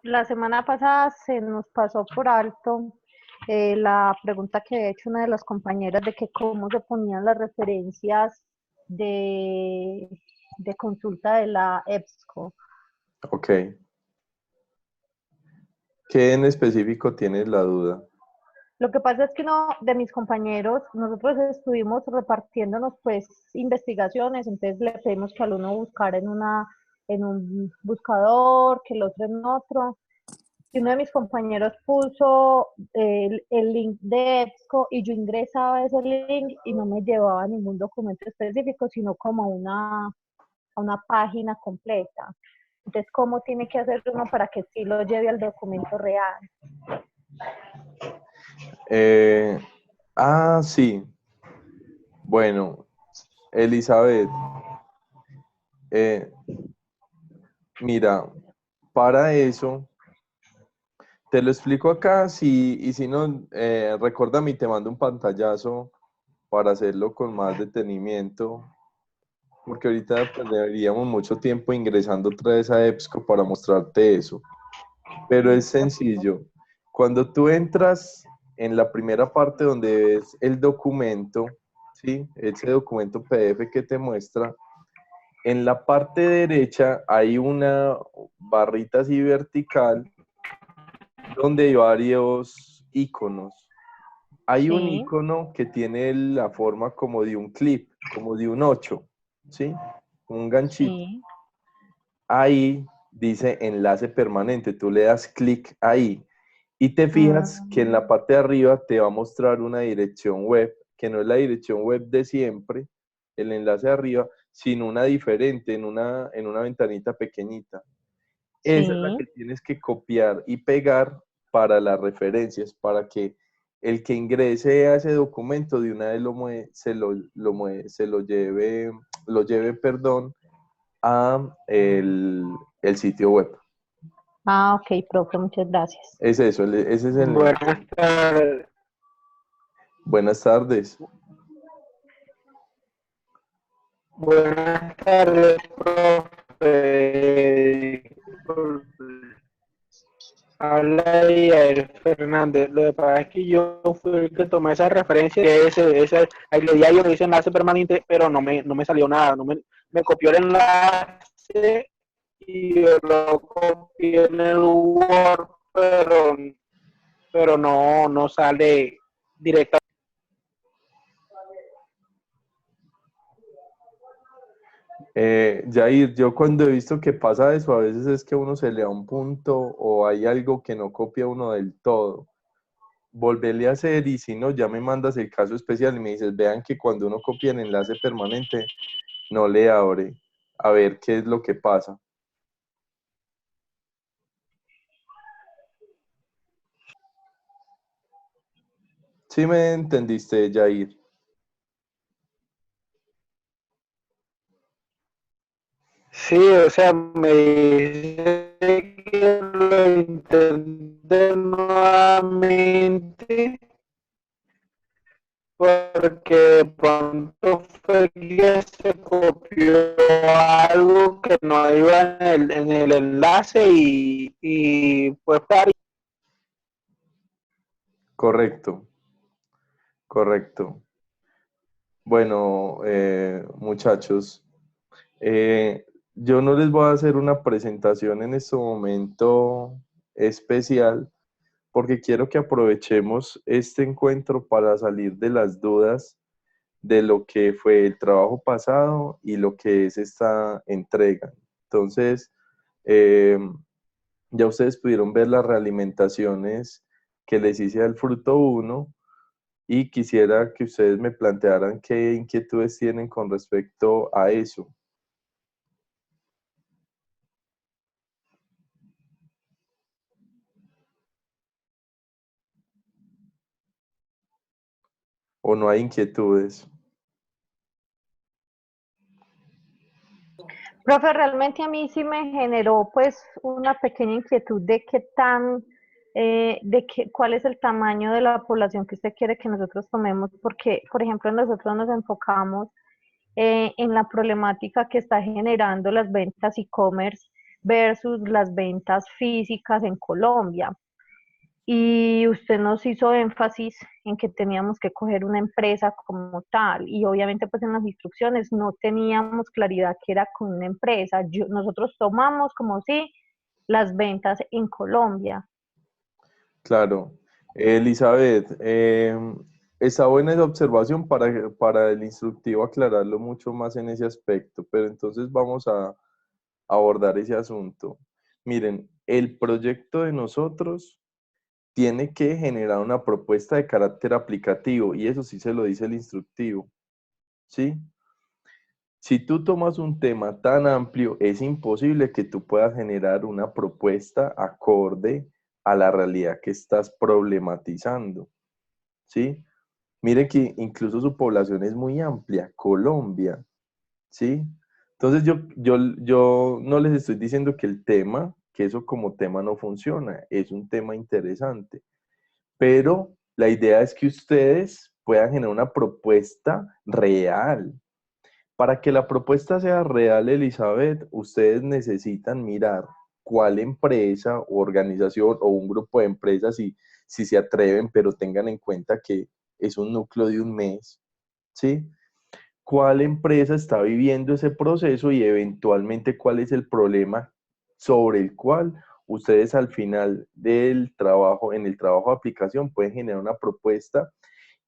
La semana pasada se nos pasó por alto la pregunta que había hecho una de las compañeras de que cómo se ponían las referencias de, de consulta de la EBSCO. Ok. ¿Qué en específico tienes la duda? Lo que pasa es que uno de mis compañeros, nosotros estuvimos repartiéndonos pues investigaciones, entonces le pedimos que al uno buscara en un buscador, que el otro en otro. Y uno de mis compañeros puso el link de EBSCO y yo ingresaba a ese link y no me llevaba a ningún documento específico, sino como a una página completa. Entonces, ¿cómo tiene que hacer uno para que sí lo lleve al documento real? Eh, sí. Bueno, Elizabeth, eh, mira, para eso, te lo explico acá, y si no, recuérdame y te mando un pantallazo para hacerlo con más detenimiento, porque ahorita perderíamos mucho tiempo ingresando otra vez a EBSCO para mostrarte eso. Pero es Listo. sencillo. Cuando tú entras en la primera parte donde ves el documento, ¿sí? Ese documento PDF que te muestra, en la parte derecha hay una barrita así vertical donde hay varios iconos. Hay un Sí, icono que tiene la forma como de un clip, como de un 8, ¿sí? Un ganchito. sí. Ahí dice enlace permanente, tú le das clic ahí y te fijas que en la Mm, parte de arriba te va a mostrar una dirección web, que no es la dirección web de siempre, el enlace de arriba, sino una diferente en una ventanita pequeñita. Esa es la sí. que tienes que copiar y pegar para las referencias, para que el que ingrese a ese documento de una vez lo lleve, perdón, a el sitio web. Ah, ok, profe, muchas gracias. Es eso, ese es el enlace. Buenas tardes, Buenas tardes. buenas tardes, profe. Habla Yael Fernández. Lo que pasa es que yo fui el que tomé esa referencia, que ahí le di a ellos, dice enlace permanente, pero no me salió nada. Me copió el enlace y yo lo copié en el Word, pero no sale directamente. Jair, yo cuando he visto que pasa eso, a veces es que a uno se le da un punto o hay algo que no copia uno del todo. Volverle a hacer y si no, ya me mandas el caso especial y me dices, vean que cuando uno copia el enlace permanente, no le abre. A ver qué es lo que pasa. ¿Sí me entendiste, Jair? Sí, o sea, me dice que lo intenté nuevamente porque de pronto fue que se copió algo que no iba en el enlace y pues para Correcto, correcto. Bueno, muchachos, yo no les voy a hacer una presentación en este momento especial porque quiero que aprovechemos este encuentro para salir de las dudas de lo que fue el trabajo pasado y lo que es esta entrega. Entonces, eh, ya ustedes pudieron ver las realimentaciones que les hice al fruto uno y quisiera que ustedes me plantearan qué inquietudes tienen con respecto a eso. ¿O no hay inquietudes? Profe, realmente a mí sí me generó pues una pequeña inquietud de qué tan, cuál es el tamaño de la población que usted quiere que nosotros tomemos, porque, por ejemplo, nosotros nos enfocamos en la problemática que está generando las ventas e-commerce versus las ventas físicas en Colombia. Y usted nos hizo énfasis en que teníamos que coger una empresa como tal y obviamente pues en las instrucciones no teníamos claridad que era con una empresa. Nosotros tomamos como si las ventas en Colombia. Claro. Elizabeth, está buena esa observación para el instructivo aclararlo mucho más en ese aspecto, pero entonces vamos a abordar ese asunto. Miren, el proyecto de nosotros tiene que generar una propuesta de carácter aplicativo y eso sí se lo dice el instructivo, ¿sí? Si tú tomas un tema tan amplio, es imposible que tú puedas generar una propuesta acorde a la realidad que estás problematizando, ¿sí? Mire que incluso su población es muy amplia, Colombia, ¿sí? Entonces yo no les estoy diciendo que el tema, que eso como tema no funciona, es un tema interesante, pero la idea es que ustedes puedan generar una propuesta real. Para que la propuesta sea real, Elizabeth, ustedes necesitan mirar cuál empresa o organización o un grupo de empresas, si se atreven, pero tengan en cuenta que es un núcleo de un mes, ¿sí? ¿Cuál empresa está viviendo ese proceso y eventualmente cuál es el problema sobre el cual ustedes al final del trabajo, en el trabajo de aplicación, pueden generar una propuesta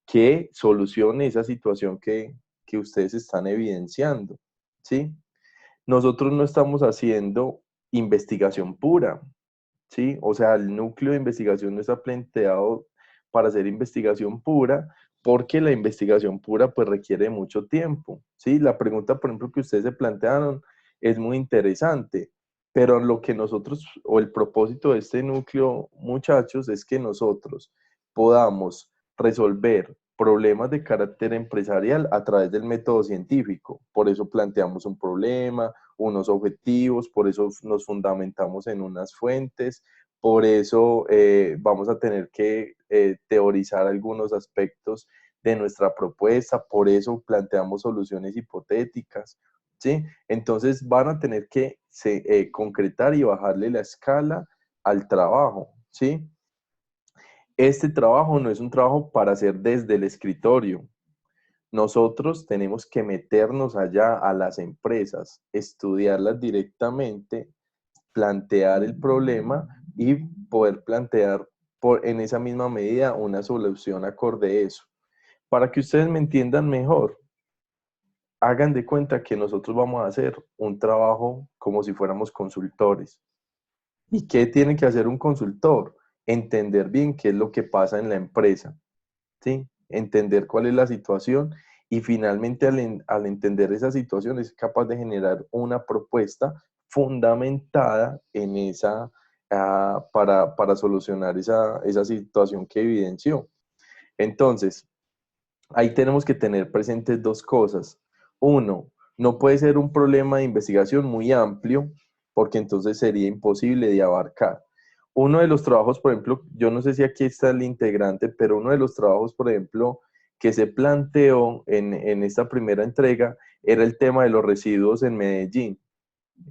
que solucione esa situación que ustedes están evidenciando, ¿sí? Nosotros no estamos haciendo investigación pura, ¿sí? O sea, el núcleo de investigación no está planteado para hacer investigación pura, porque la investigación pura pues requiere mucho tiempo, ¿sí? La pregunta, por ejemplo, que ustedes se plantearon es muy interesante, pero lo que nosotros, o el propósito de este núcleo, muchachos, es que nosotros podamos resolver problemas de carácter empresarial a través del método científico. Por eso planteamos un problema, unos objetivos, por eso nos fundamentamos en unas fuentes, por eso vamos a tener que teorizar algunos aspectos de nuestra propuesta, por eso planteamos soluciones hipotéticas, ¿sí? Entonces van a tener que concretar y bajarle la escala al trabajo, ¿sí? Este trabajo no es un trabajo para hacer desde el escritorio. Nosotros tenemos que meternos allá a las empresas, estudiarlas directamente, plantear el problema y poder plantear en esa misma medida una solución acorde a eso. Para que ustedes me entiendan mejor, hagan de cuenta que nosotros vamos a hacer un trabajo como si fuéramos consultores. ¿Y qué tiene que hacer un consultor? Entender bien qué es lo que pasa en la empresa, ¿sí? Entender cuál es la situación y finalmente al entender esa situación es capaz de generar una propuesta fundamentada en esa, para solucionar esa situación que evidenció. Entonces, ahí tenemos que tener presentes dos cosas. Uno, no puede ser un problema de investigación muy amplio, porque entonces sería imposible de abarcar. Uno de los trabajos, por ejemplo, yo no sé si aquí está el integrante, pero uno de los trabajos, por ejemplo, que se planteó en esta primera entrega era el tema de los residuos en Medellín.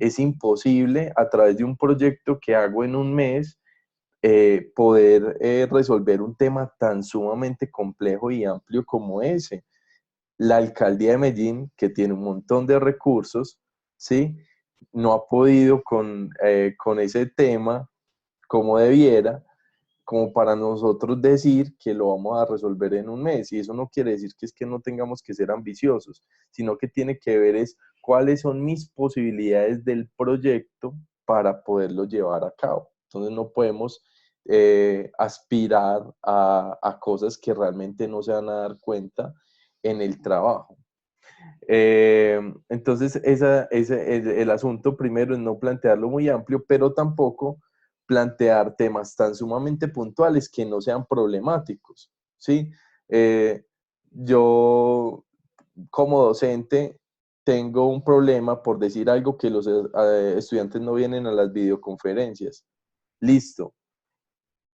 Es imposible a través de un proyecto que hago en un mes poder resolver un tema tan sumamente complejo y amplio como ese. La alcaldía de Medellín, que tiene un montón de recursos, ¿sí? No ha podido con ese tema como debiera, como para nosotros decir que lo vamos a resolver en un mes. Y eso no quiere decir que es que no tengamos que ser ambiciosos, sino que tiene que ver es cuáles son mis posibilidades del proyecto para poderlo llevar a cabo. Entonces no podemos aspirar a cosas que realmente no se van a dar cuenta en el trabajo. Entonces, el asunto primero es no plantearlo muy amplio, pero tampoco plantear temas tan sumamente puntuales que no sean problemáticos, ¿sí? Yo, como docente, tengo un problema por decir algo que los estudiantes no vienen a las videoconferencias. Listo.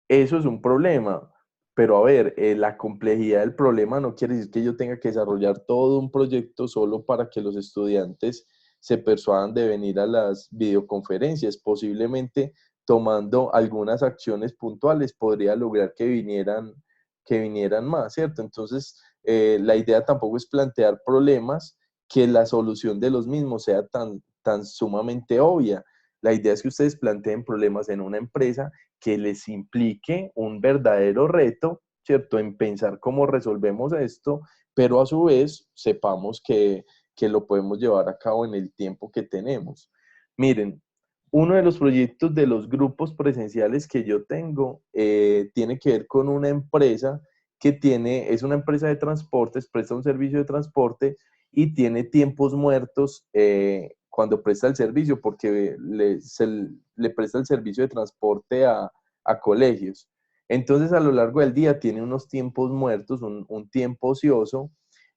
Eso es un problema. Pero a ver, la complejidad del problema no quiere decir que yo tenga que desarrollar todo un proyecto solo para que los estudiantes se persuadan de venir a las videoconferencias. Posiblemente tomando algunas acciones puntuales podría lograr que vinieran más, ¿cierto? Entonces, la idea tampoco es plantear problemas que la solución de los mismos sea tan sumamente obvia. La idea es que ustedes planteen problemas en una empresa que les implique un verdadero reto, ¿cierto? En pensar cómo resolvemos esto, pero a su vez sepamos que lo podemos llevar a cabo en el tiempo que tenemos. Miren, uno de los proyectos de los grupos presenciales que yo tengo tiene que ver con una empresa es una empresa de transportes, presta un servicio de transporte y tiene tiempos muertos cuando presta el servicio, porque le presta el servicio de transporte a colegios. Entonces, a lo largo del día tiene unos tiempos muertos, un tiempo ocioso,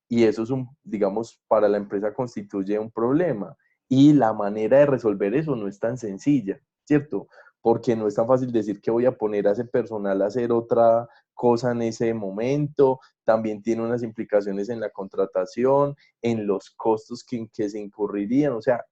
y eso es digamos, para la empresa constituye un problema. Y la manera de resolver eso no es tan sencilla, ¿cierto? Porque no es tan fácil decir que voy a poner a ese personal a hacer otra cosa en ese momento. También tiene unas implicaciones en la contratación, en los costos que se incurrirían. O sea,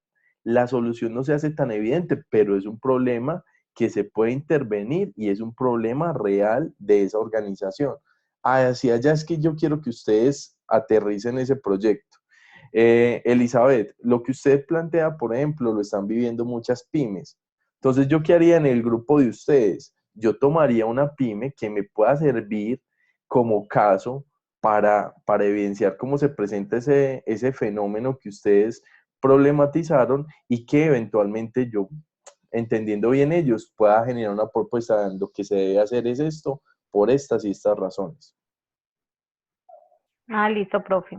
la solución no se hace tan evidente, pero es un problema que se puede intervenir y es un problema real de esa organización. Hacia allá es que yo quiero que ustedes aterricen ese proyecto. Elizabeth, lo que usted plantea, por ejemplo, lo están viviendo muchas pymes. Entonces, ¿yo qué haría en el grupo de ustedes? Yo tomaría una pyme que me pueda servir como caso para evidenciar cómo se presenta ese fenómeno que ustedes problematizaron y que eventualmente yo, entendiendo bien ellos, pueda generar una propuesta. Lo que se debe hacer es esto por estas y estas razones. Ah, listo, profe.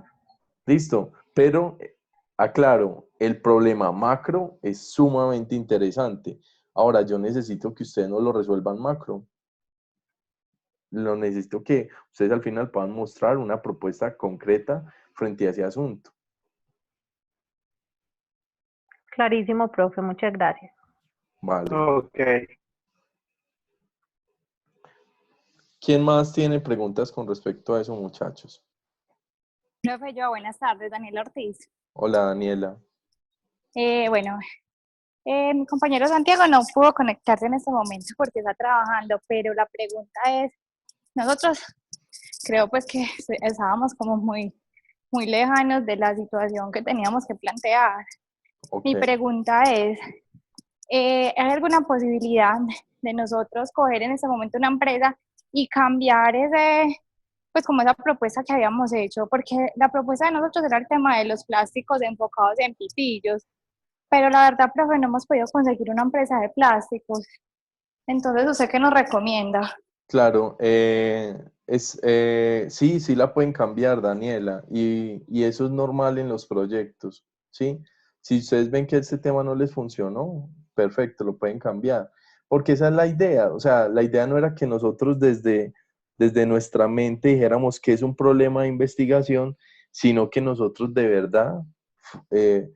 Listo, pero aclaro, el problema macro es sumamente interesante. Ahora, yo necesito que ustedes no lo resuelvan macro. Lo necesito que ustedes al final puedan mostrar una propuesta concreta frente a ese asunto. Clarísimo, profe, muchas gracias. Vale. Ok. ¿Quién más tiene preguntas con respecto a eso, muchachos? Profe, yo, buenas tardes, Daniela Ortiz. Hola, Daniela. Bueno, mi compañero Santiago no pudo conectarse en este momento porque está trabajando, pero la pregunta es, nosotros creo pues que estábamos como muy lejanos de la situación que teníamos que plantear. Okay. Mi pregunta es, ¿hay alguna posibilidad de nosotros coger en este momento una empresa y cambiar pues como esa propuesta que habíamos hecho? Porque la propuesta de nosotros era el tema de los plásticos enfocados en pitillos, pero la verdad, profe, no hemos podido conseguir una empresa de plásticos. Entonces, ¿usted qué nos recomienda? Claro, sí la pueden cambiar, Daniela, y eso es normal en los proyectos, ¿sí? Si ustedes ven que este tema no les funcionó, perfecto, lo pueden cambiar, porque esa es la idea. O sea, la idea no era que nosotros desde nuestra mente dijéramos que es un problema de investigación, sino que nosotros de verdad eh,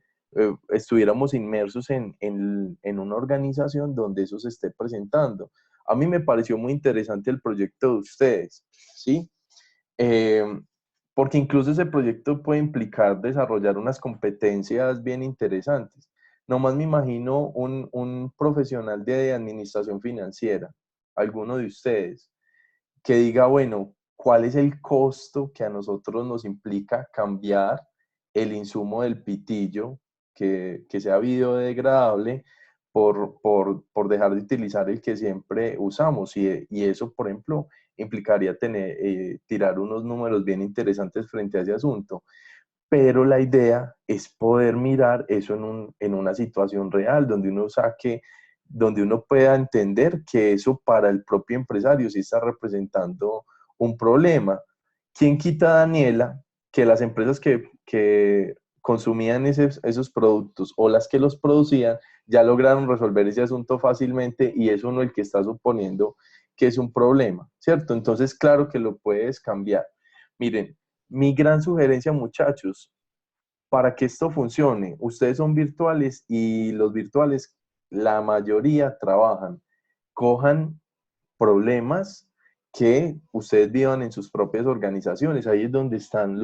estuviéramos inmersos en una organización donde eso se esté presentando. A mí me pareció muy interesante el proyecto de ustedes, ¿sí? Eh, porque incluso ese proyecto puede implicar desarrollar unas competencias bien interesantes. Nomás me imagino un profesional de administración financiera, alguno de ustedes, que diga, bueno, ¿cuál es el costo que a nosotros nos implica cambiar el insumo del pitillo que sea biodegradable por dejar de utilizar el que siempre usamos? Y eso, por ejemplo, implicaría tirar unos números bien interesantes frente a ese asunto. Pero la idea es poder mirar eso en una situación real, donde uno pueda entender que eso para el propio empresario sí está representando un problema. ¿Quién quita, Daniela, que las empresas que consumían esos productos o las que los producían ya lograron resolver ese asunto fácilmente y es uno el que está suponiendo que es un problema, ¿cierto? Entonces, claro que lo puedes cambiar. Miren, mi gran sugerencia, muchachos, para que esto funcione, ustedes son virtuales y los virtuales, la mayoría trabajan. Cojan problemas que ustedes vivan en sus propias organizaciones. Ahí es donde están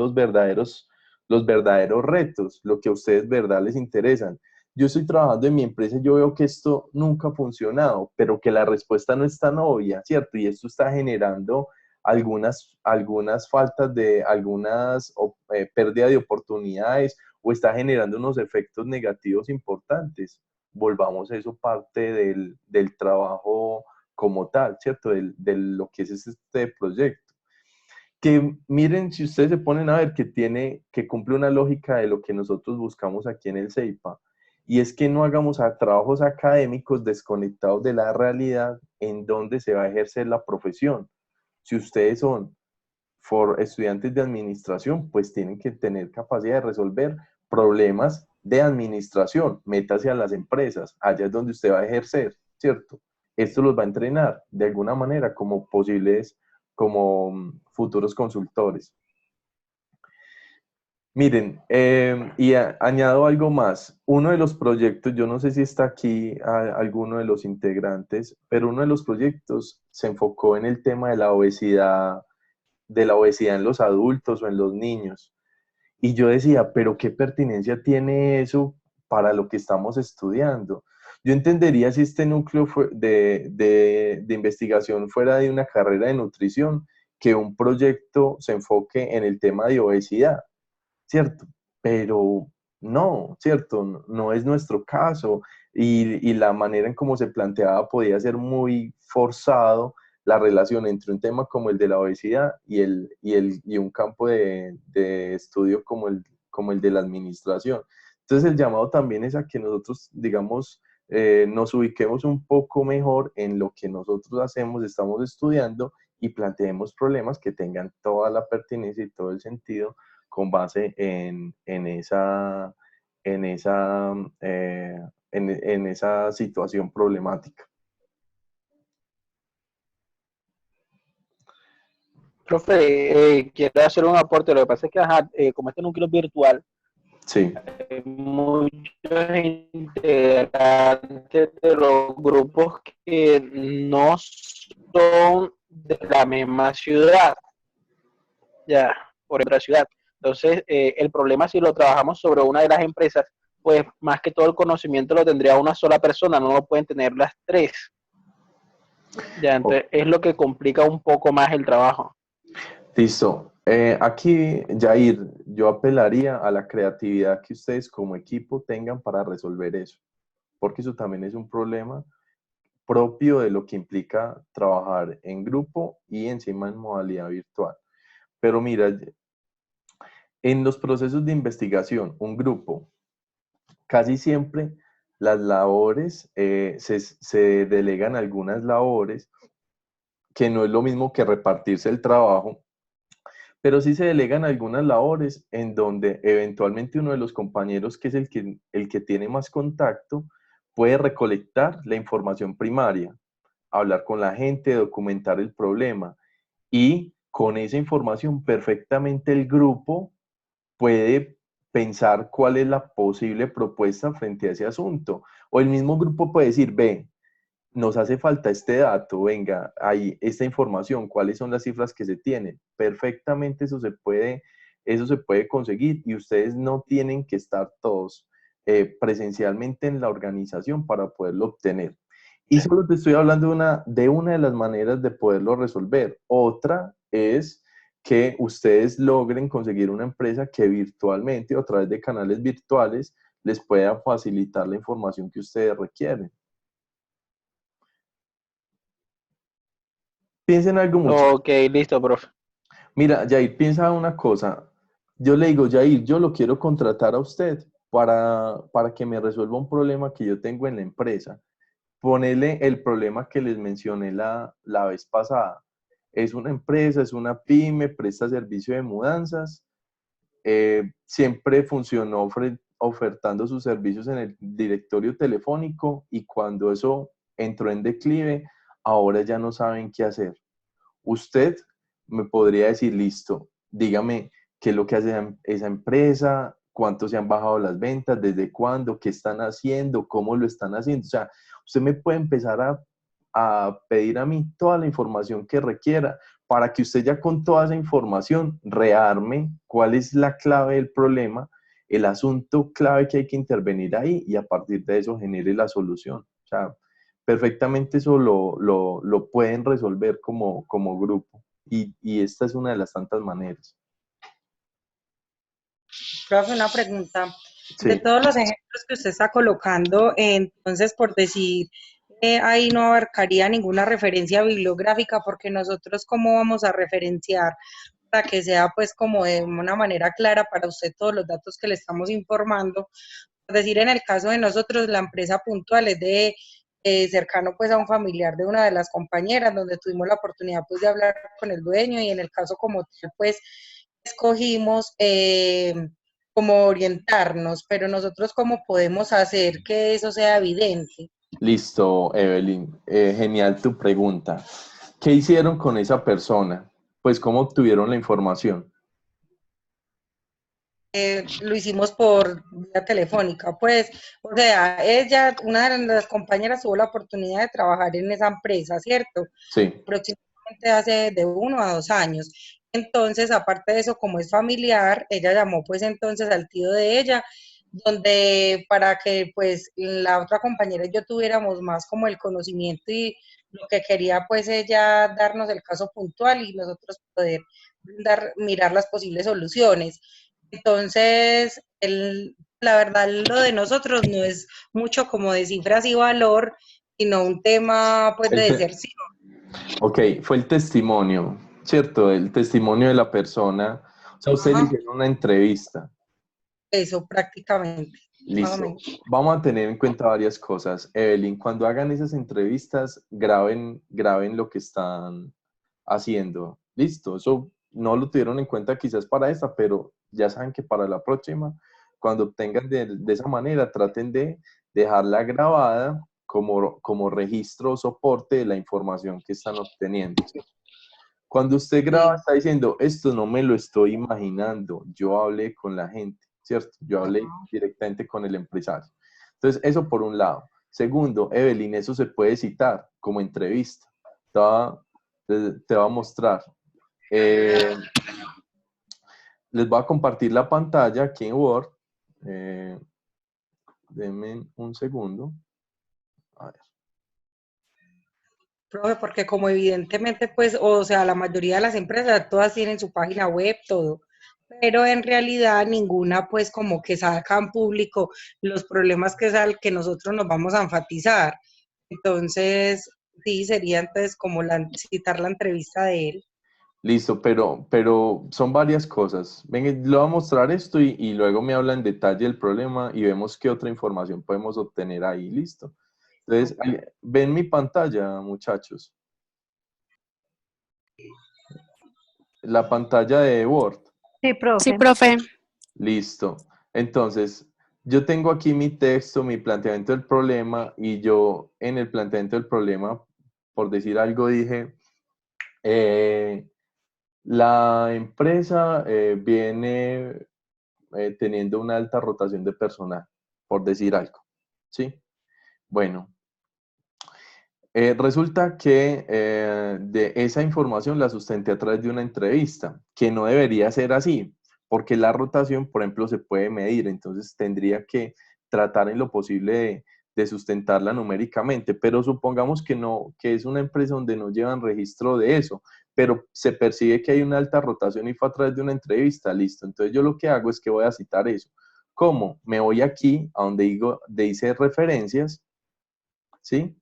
los verdaderos retos, lo que a ustedes verdad les interesan. Yo estoy trabajando en mi empresa y yo veo que esto nunca ha funcionado, pero que la respuesta no es tan obvia, ¿cierto? Y esto está generando algunas faltas de, pérdida de oportunidades o está generando unos efectos negativos importantes. Volvamos a eso parte del trabajo como tal, ¿cierto? De lo que es este proyecto. Que miren, si ustedes se ponen a ver que cumple una lógica de lo que nosotros buscamos aquí en el CEIPA, y es que no hagamos trabajos académicos desconectados de la realidad en donde se va a ejercer la profesión. Si ustedes son estudiantes de administración, pues tienen que tener capacidad de resolver problemas de administración. Métase a las empresas, allá es donde usted va a ejercer, ¿cierto? Esto los va a entrenar de alguna manera como como futuros consultores. Miren, añado algo más. Uno de los proyectos, yo no sé si está aquí alguno de los integrantes, pero uno de los proyectos se enfocó en el tema de la obesidad en los adultos o en los niños. Y yo decía, pero ¿qué pertinencia tiene eso para lo que estamos estudiando? Yo entendería si este núcleo de investigación fuera de una carrera de nutrición, que un proyecto se enfoque en el tema de obesidad, ¿cierto? Pero no, ¿cierto? No es nuestro caso. Y la manera en cómo se planteaba podía ser muy forzado la relación entre un tema como el de la obesidad y un campo de estudio como el de la administración. Entonces el llamado también es a que nosotros, digamos, nos ubiquemos un poco mejor en lo que nosotros hacemos, estamos estudiando y planteemos problemas que tengan toda la pertinencia y todo el sentido con base en esa situación problemática. Profe, quiero hacer un aporte. Lo que pasa es que, como este núcleo es virtual, Sí. Muchos integrantes de los grupos que no son de la misma ciudad, ya, por otra ciudad. Entonces, el problema si lo trabajamos sobre una de las empresas, pues más que todo el conocimiento lo tendría una sola persona, no lo pueden tener las tres. Ya, entonces es lo que complica un poco más el trabajo. Listo. Aquí, Jair, yo apelaría a la creatividad que ustedes como equipo tengan para resolver eso, porque eso también es un problema propio de lo que implica trabajar en grupo y encima en modalidad virtual. Pero mira, en los procesos de investigación, un grupo, casi siempre las labores, se delegan algunas labores, que no es lo mismo que repartirse el trabajo, pero sí se delegan algunas labores en donde eventualmente uno de los compañeros, que es el que tiene más contacto, puede recolectar la información primaria, hablar con la gente, documentar el problema, y con esa información perfectamente el grupo puede pensar cuál es la posible propuesta frente a ese asunto. O el mismo grupo puede decir, ve, nos hace falta este dato, venga, hay esta información, cuáles son las cifras que se tienen. Perfectamente eso se puede conseguir y ustedes no tienen que estar todos presencialmente en la organización para poderlo obtener. Y solo te estoy hablando de una de las maneras de poderlo resolver. Otra es que ustedes logren conseguir una empresa que virtualmente o a través de canales virtuales les pueda facilitar la información que ustedes requieren. Piensa en algo mucho. Ok, listo, profe. Mira, Jair, piensa una cosa. Yo le digo, Jair, yo lo quiero contratar a usted para que me resuelva un problema que yo tengo en la empresa. Ponele el problema que les mencioné la vez pasada. Es una empresa, es una pyme, presta servicio de mudanzas. Siempre funcionó ofertando sus servicios en el directorio telefónico y cuando eso entró en declive, ahora ya no saben qué hacer. Usted me podría decir, listo, dígame qué es lo que hace esa empresa, cuánto se han bajado las ventas, desde cuándo, qué están haciendo, cómo lo están haciendo. O sea, usted me puede empezar a pedir a mí toda la información que requiera para que usted ya con toda esa información rearme cuál es la clave del problema, el asunto clave que hay que intervenir ahí y a partir de eso genere la solución. O sea, perfectamente eso lo pueden resolver como grupo y esta es una de las tantas maneras. Profe, una pregunta. De Sí. todos los ejemplos que usted está colocando, entonces, por decir, ahí no abarcaría ninguna referencia bibliográfica, porque nosotros, ¿cómo vamos a referenciar para que sea, pues, como de una manera clara para usted todos los datos que le estamos informando? Por decir, en el caso de nosotros, la empresa puntual es de cercano, pues, a un familiar de una de las compañeras, donde tuvimos la oportunidad, pues, de hablar con el dueño y en el caso como tal, pues, escogimos como orientarnos, pero nosotros cómo podemos hacer que eso sea evidente. Listo, Evelyn. Genial tu pregunta. ¿Qué hicieron con esa persona? Pues, ¿cómo obtuvieron la información? Lo hicimos por vía telefónica, pues, o sea, ella, una de las compañeras tuvo la oportunidad de trabajar en esa empresa, ¿cierto? Sí. Aproximadamente hace de 1 a 2 años. Entonces, aparte de eso, como es familiar, ella llamó pues entonces al tío de ella, donde para que pues la otra compañera y yo tuviéramos más como el conocimiento y lo que quería pues ella darnos el caso puntual y nosotros poder mirar las posibles soluciones. Entonces, la verdad, lo de nosotros no es mucho como de cifras y valor, sino un tema pues de deserción. Ok, fue el testimonio, ¿cierto? El testimonio de la persona. O sea, ustedes le hicieron una entrevista. Eso prácticamente. Más o Listo. menos. Vamos a tener en cuenta varias cosas. Evelyn, cuando hagan esas entrevistas, graben lo que están haciendo. Listo. Eso no lo tuvieron en cuenta quizás para esta, pero ya saben que para la próxima, cuando obtengan de esa manera, traten de dejarla grabada como registro o soporte de la información que están obteniendo. Cuando usted graba, está diciendo, esto no me lo estoy imaginando, yo hablé con la gente, ¿cierto? Yo hablé directamente con el empresario. Entonces, eso por un lado. Segundo, Evelyn, eso se puede citar como entrevista. Te va a mostrar. Les voy a compartir la pantalla aquí en Word. Denme un segundo. A ver. Profe, porque como evidentemente, pues, o sea, la mayoría de las empresas, todas tienen su página web, todo, pero en realidad ninguna, pues, como que saca en público los problemas que es al que nosotros nos vamos a enfatizar. Entonces, sí, sería entonces como citar la entrevista de él. Listo, pero son varias cosas. Venga, le voy a mostrar esto y luego me habla en detalle del problema y vemos qué otra información podemos obtener ahí. Listo. Entonces, ven mi pantalla, muchachos. La pantalla de Word. Sí, profe. Sí, profe. Listo. Entonces, yo tengo aquí mi texto, mi planteamiento del problema y yo en el planteamiento del problema, por decir algo, dije... la empresa viene teniendo una alta rotación de personal, por decir algo, ¿sí? Bueno, resulta que de esa información la sustenté a través de una entrevista, que no debería ser así, porque la rotación, por ejemplo, se puede medir, entonces tendría que tratar en lo posible de sustentarla numéricamente, pero supongamos que no, que es una empresa donde no llevan registro de eso, pero se percibe que hay una alta rotación y fue a través de una entrevista, listo. Entonces yo lo que hago es que voy a citar eso. ¿Cómo? Me voy aquí a donde dice referencias, ¿sí?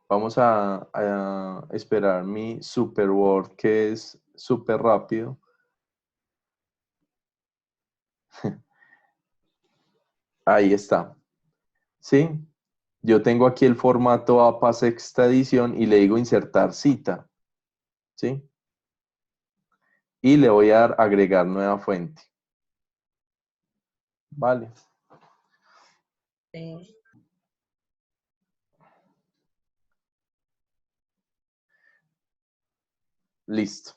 Vamos a esperar mi Super Word, que es súper rápido. Ahí está. ¿Sí? Yo tengo aquí el formato APA sexta edición y le digo insertar cita. ¿Sí? Y le voy a dar agregar nueva fuente. Vale. Sí. Listo.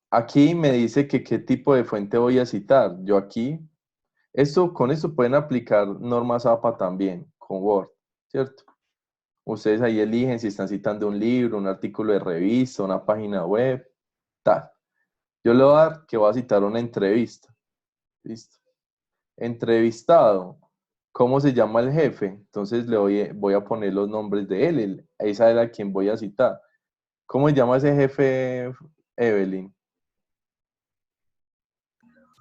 Aquí me dice que qué tipo de fuente voy a citar. Yo aquí Con esto pueden aplicar normas APA también, con Word, ¿cierto? Ustedes ahí eligen si están citando un libro, un artículo de revista, una página web, tal. Yo le voy a dar que voy a citar una entrevista. Listo. Entrevistado. ¿Cómo se llama el jefe? Entonces voy a poner los nombres de él. Esa era quien voy a citar. ¿Cómo se llama ese jefe, Evelyn?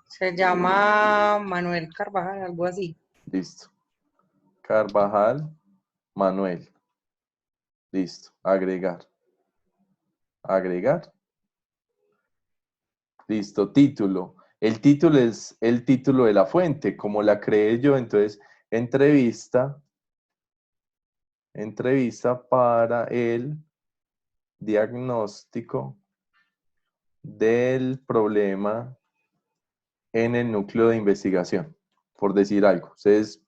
Se llama Manuel Carvajal, algo así. Listo. Carvajal, Manuel. Listo. Agregar. Agregar. Listo. Título. El título es el título de la fuente, como la creé yo. Entonces, entrevista para el diagnóstico del problema en el núcleo de investigación, por decir algo. Ustedes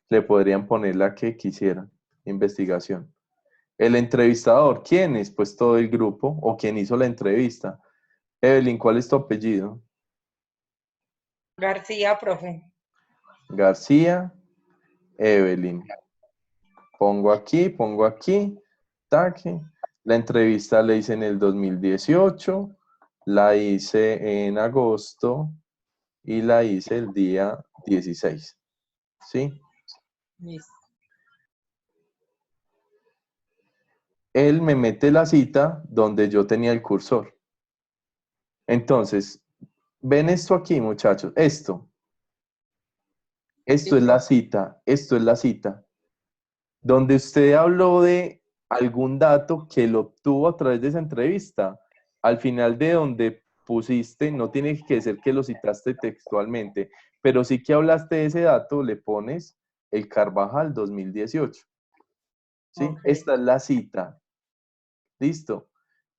le podrían poner la que quisieran, investigación. El entrevistador, ¿quién es? Pues todo el grupo, o quien hizo la entrevista. Evelyn, ¿cuál es tu apellido? García, profe. García, Evelyn. Pongo aquí, taque. La entrevista la hice en el 2018, la hice en agosto y la hice el día 16. ¿Sí? Listo. Él me mete la cita donde yo tenía el cursor. Entonces, ven esto aquí, muchachos. Esto es la cita. Esto es la cita. Donde usted habló de algún dato que lo obtuvo a través de esa entrevista. Al final de donde pusiste, no tiene que ser que lo citaste textualmente, pero sí que hablaste de ese dato, le pones el Carvajal 2018. ¿Sí? Ok. Esta es la cita. Listo.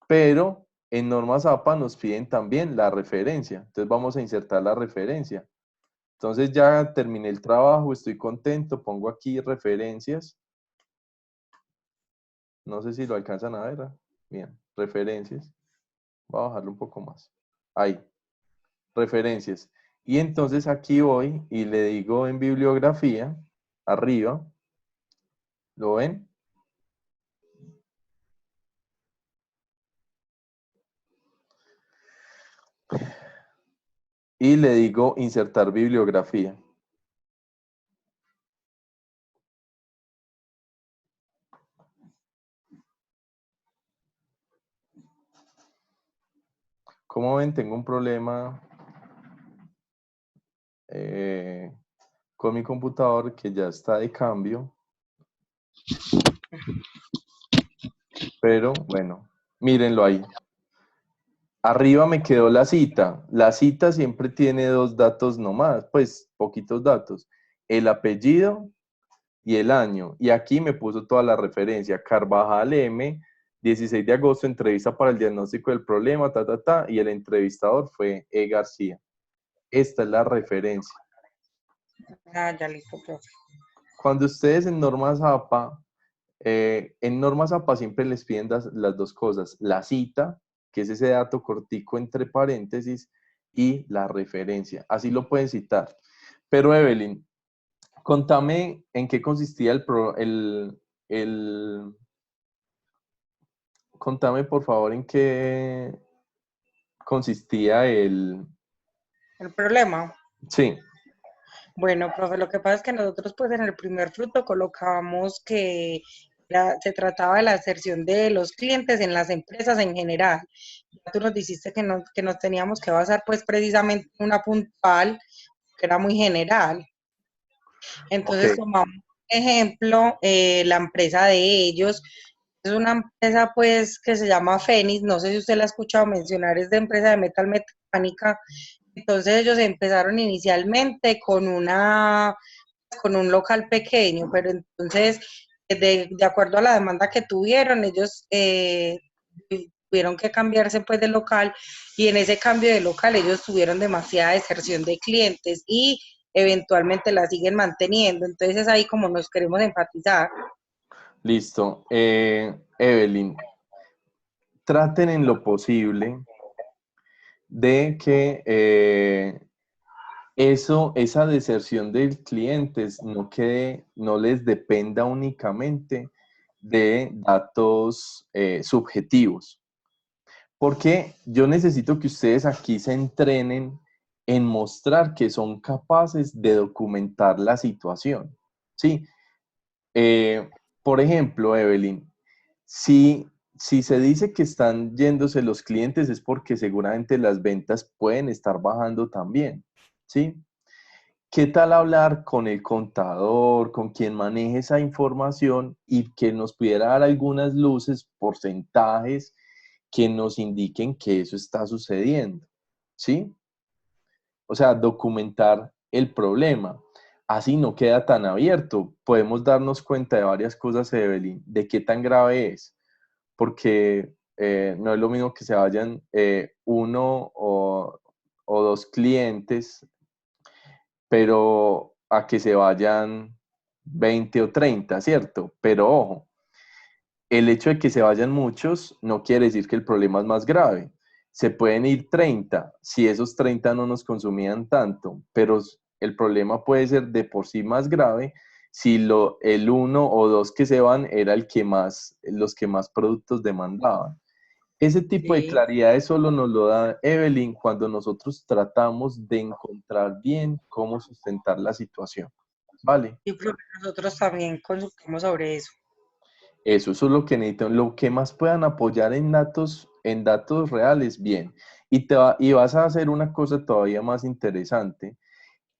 Pero en normas APA nos piden también la referencia. Entonces vamos a insertar la referencia. Entonces ya terminé el trabajo, estoy contento, pongo aquí referencias. No sé si lo alcanzan a ver. Bien, referencias. Voy a bajarlo un poco más. Ahí, referencias. Y entonces aquí voy y le digo en bibliografía, arriba, ¿lo ven? Y le digo insertar bibliografía. Como ven, tengo un problema con mi computador que ya está de cambio. Pero bueno, mírenlo ahí. Arriba me quedó la cita. La cita siempre tiene dos datos nomás, pues poquitos datos. El apellido y el año. Y aquí me puso toda la referencia. Carvajal M, 16 de agosto, entrevista para el diagnóstico del problema, y el entrevistador fue E. García. Esta es la referencia. Ah, ya listo, profe. Cuando ustedes en normas APA, siempre les piden las dos cosas. La cita, que es ese dato cortico entre paréntesis, y la referencia. Así lo pueden citar. Pero Evelyn, contame en qué consistía contame por favor en qué consistía el... El problema. Sí, Bueno, profe, lo que pasa es que nosotros pues en el primer fruto colocábamos que se trataba de la aserción de los clientes en las empresas en general. Ya tú nos dijiste que nos teníamos que basar pues precisamente en una puntual que era muy general. Entonces ok. tomamos ejemplo la empresa de ellos. Es una empresa pues que se llama Fénix, no sé si usted la ha escuchado mencionar, es de empresa de metal mecánica. Entonces ellos empezaron inicialmente con un local pequeño, pero entonces de acuerdo a la demanda que tuvieron, ellos tuvieron que cambiarse pues de local y en ese cambio de local ellos tuvieron demasiada deserción de clientes y eventualmente la siguen manteniendo. Entonces es ahí como nos queremos enfatizar. Listo. Evelyn, traten en lo posible de que esa deserción del cliente no les dependa únicamente de datos subjetivos. Porque yo necesito que ustedes aquí se entrenen en mostrar que son capaces de documentar la situación. ¿Sí? Por ejemplo, Evelyn, si se dice que están yéndose los clientes es porque seguramente las ventas pueden estar bajando también. ¿Sí? ¿Qué tal hablar con el contador, con quien maneje esa información y que nos pudiera dar algunas luces, porcentajes que nos indiquen que eso está sucediendo? ¿Sí? O sea, documentar el problema. Así no queda tan abierto. Podemos darnos cuenta de varias cosas, Evelyn, de qué tan grave es. Porque no es lo mismo que se vayan uno o dos clientes, pero a que se vayan 20 o 30, ¿cierto? Pero ojo, el hecho de que se vayan muchos no quiere decir que el problema es más grave. Se pueden ir 30, si esos 30 no nos consumían tanto, pero el problema puede ser de por sí más grave si el uno o dos que se van era los que más productos demandaban. Ese tipo de Sí. claridad solo nos lo da Evelyn cuando nosotros tratamos de encontrar bien cómo sustentar la situación. ¿Vale? Y creo que nosotros también consultamos sobre eso. Eso es lo que necesitan. Lo que más puedan apoyar en datos reales, bien. Y vas a hacer una cosa todavía más interesante.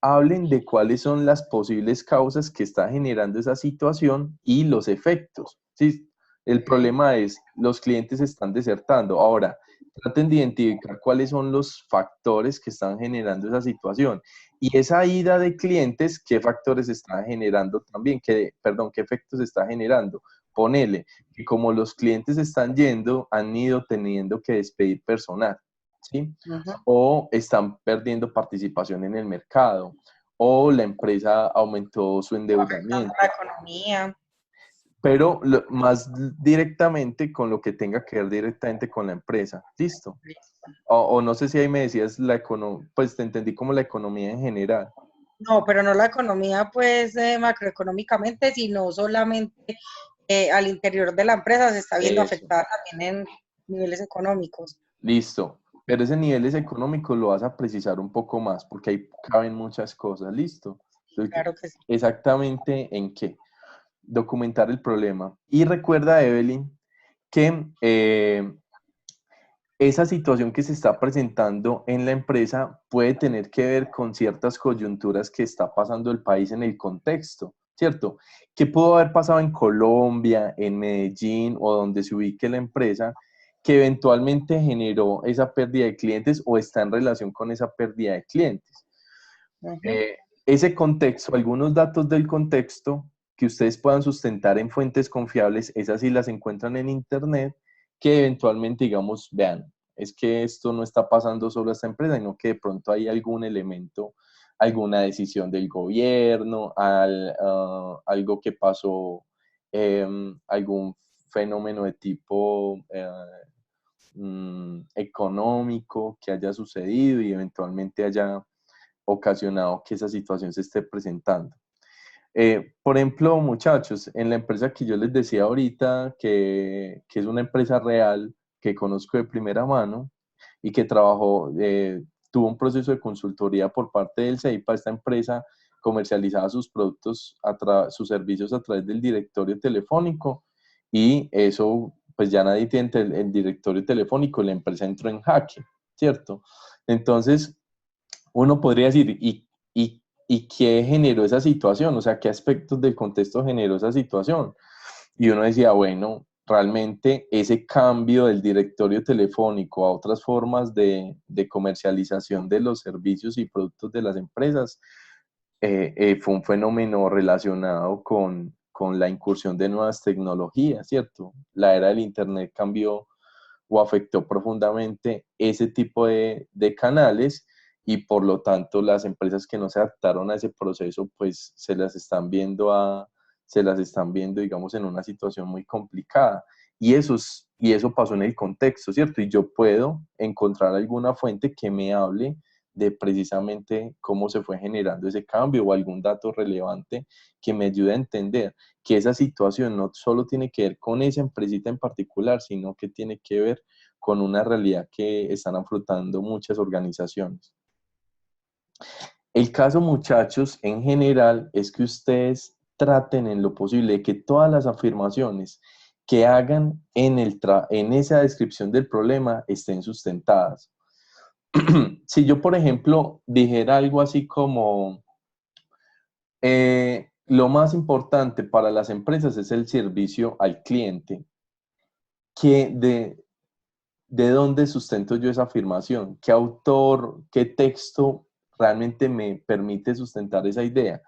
Hablen de cuáles son las posibles causas que está generando esa situación y los efectos. ¿Sí? El problema es, los clientes están desertando. Ahora, traten de identificar cuáles son los factores que están generando esa situación. Y esa ida de clientes, ¿qué factores están generando también? ¿Qué efectos está generando? Ponele que como los clientes están yendo, han ido teniendo que despedir personal, ¿sí? O están perdiendo participación en el mercado, o la empresa aumentó su Afectando endeudamiento, la economía. pero más directamente con lo que tenga que ver directamente con la empresa. ¿Listo? O no sé si ahí me decías pues te entendí como la economía en general. No, pero no la economía, pues, macroeconómicamente, sino solamente al interior de la empresa se está viendo Eso. afectada también en niveles económicos. Listo. Pero ese niveles económicos lo vas a precisar un poco más, porque ahí caben muchas cosas. ¿Listo? Entonces, Claro que sí. exactamente en qué. Documentar el problema. Y recuerda, Evelyn, que esa situación que se está presentando en la empresa puede tener que ver con ciertas coyunturas que está pasando el país en el contexto, ¿cierto? ¿Qué pudo haber pasado en Colombia, en Medellín o donde se ubique la empresa que eventualmente generó esa pérdida de clientes o está en relación con esa pérdida de clientes? Ese contexto, algunos datos del contexto que ustedes puedan sustentar en fuentes confiables, esas sí las encuentran en internet, que eventualmente digamos, vean, es que esto no está pasando solo a esta empresa, sino que de pronto hay algún elemento, alguna decisión del gobierno, algo que pasó, algún fenómeno de tipo económico que haya sucedido y eventualmente haya ocasionado que esa situación se esté presentando. Por ejemplo, muchachos, en la empresa que yo les decía ahorita, que es una empresa real, que conozco de primera mano y que tuvo un proceso de consultoría por parte del CEIPA, esta empresa comercializaba sus productos, sus servicios a través del directorio telefónico y eso, pues ya nadie tiene el directorio telefónico, la empresa entró en jaque, ¿cierto? Entonces, uno podría decir, ¿y qué generó esa situación? O sea, ¿qué aspectos del contexto generó esa situación? Y uno decía, bueno, realmente ese cambio del directorio telefónico a otras formas de comercialización de los servicios y productos de las empresas fue un fenómeno relacionado con la incursión de nuevas tecnologías, ¿cierto? La era del Internet cambió o afectó profundamente ese tipo de canales y por lo tanto las empresas que no se adaptaron a ese proceso pues se las están viendo digamos en una situación muy complicada y eso pasó en el contexto, ¿cierto? Y yo puedo encontrar alguna fuente que me hable de precisamente cómo se fue generando ese cambio o algún dato relevante que me ayude a entender que esa situación no solo tiene que ver con esa empresita en particular, sino que tiene que ver con una realidad que están afrontando muchas organizaciones. El caso, muchachos, en general es que ustedes traten en lo posible que todas las afirmaciones que hagan en esa descripción del problema estén sustentadas. Si yo, por ejemplo, dijera algo así como, lo más importante para las empresas es el servicio al cliente, ¿de dónde sustento yo esa afirmación? ¿Qué autor, qué texto realmente me permite sustentar esa idea?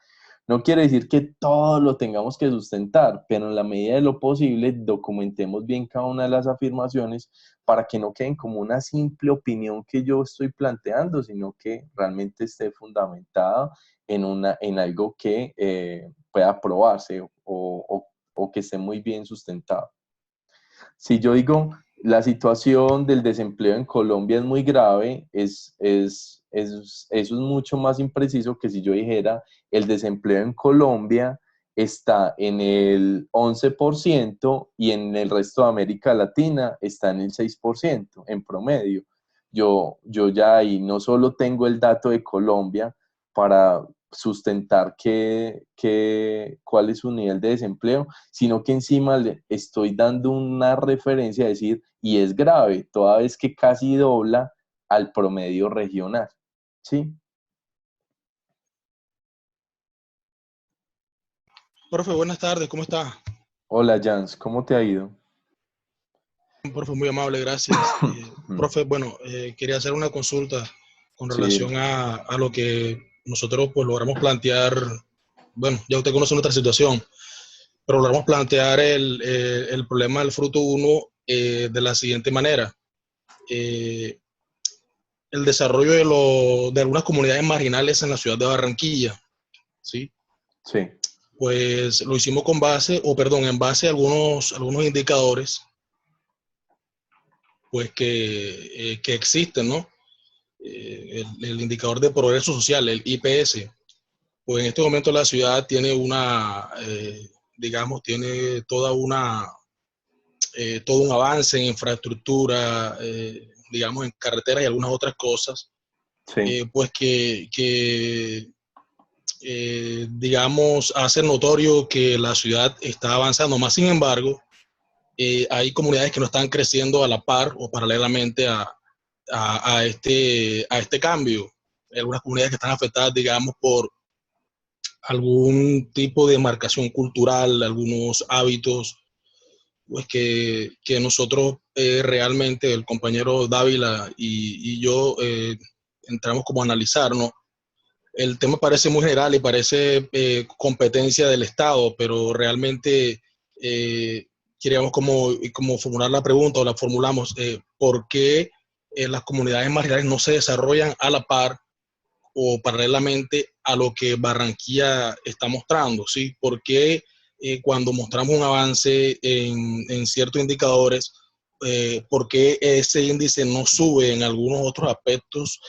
No quiere decir que todo lo tengamos que sustentar, pero en la medida de lo posible documentemos bien cada una de las afirmaciones para que no queden como una simple opinión que yo estoy planteando, sino que realmente esté fundamentada en algo que pueda probarse o que esté muy bien sustentado. Si yo digo, la situación del desempleo en Colombia es muy grave, eso es mucho más impreciso que si yo dijera, el desempleo en Colombia está en el 11% y en el resto de América Latina está en el 6% en promedio. Yo ya ahí no solo tengo el dato de Colombia para sustentar cuál es su nivel de desempleo, sino que encima le estoy dando una referencia a decir, y es grave, toda vez que casi dobla al promedio regional. ¿Sí? Profe, buenas tardes, ¿cómo está? Hola, Jans, ¿cómo te ha ido? Profe, muy amable, gracias. Profe, bueno, quería hacer una consulta con relación Sí. a lo que nosotros pues logramos plantear. Bueno, ya usted conoce nuestra situación, pero logramos plantear el problema del fruto 1 de la siguiente manera. El desarrollo de algunas comunidades marginales en la ciudad de Barranquilla, ¿sí? Sí. Pues lo hicimos en base a algunos indicadores pues que existen, ¿no? El indicador de progreso social, el IPS, pues en este momento la ciudad tiene tiene todo un avance en infraestructura, digamos, en carreteras y algunas otras cosas, Sí. pues digamos, hace notorio que la ciudad está avanzando. Más sin embargo, hay comunidades que no están creciendo a la par o paralelamente a este cambio. Hay algunas comunidades que están afectadas, digamos, por algún tipo de marcación cultural, algunos hábitos, pues que nosotros realmente, el compañero Dávila y yo, entramos como a analizar, ¿no? El tema parece muy general y parece competencia del Estado, pero realmente queríamos como formular la pregunta o la formulamos, ¿por qué las comunidades marginales no se desarrollan a la par o paralelamente a lo que Barranquilla está mostrando? ¿Sí? ¿Por qué cuando mostramos un avance en ciertos indicadores, por qué ese índice no sube en algunos otros aspectos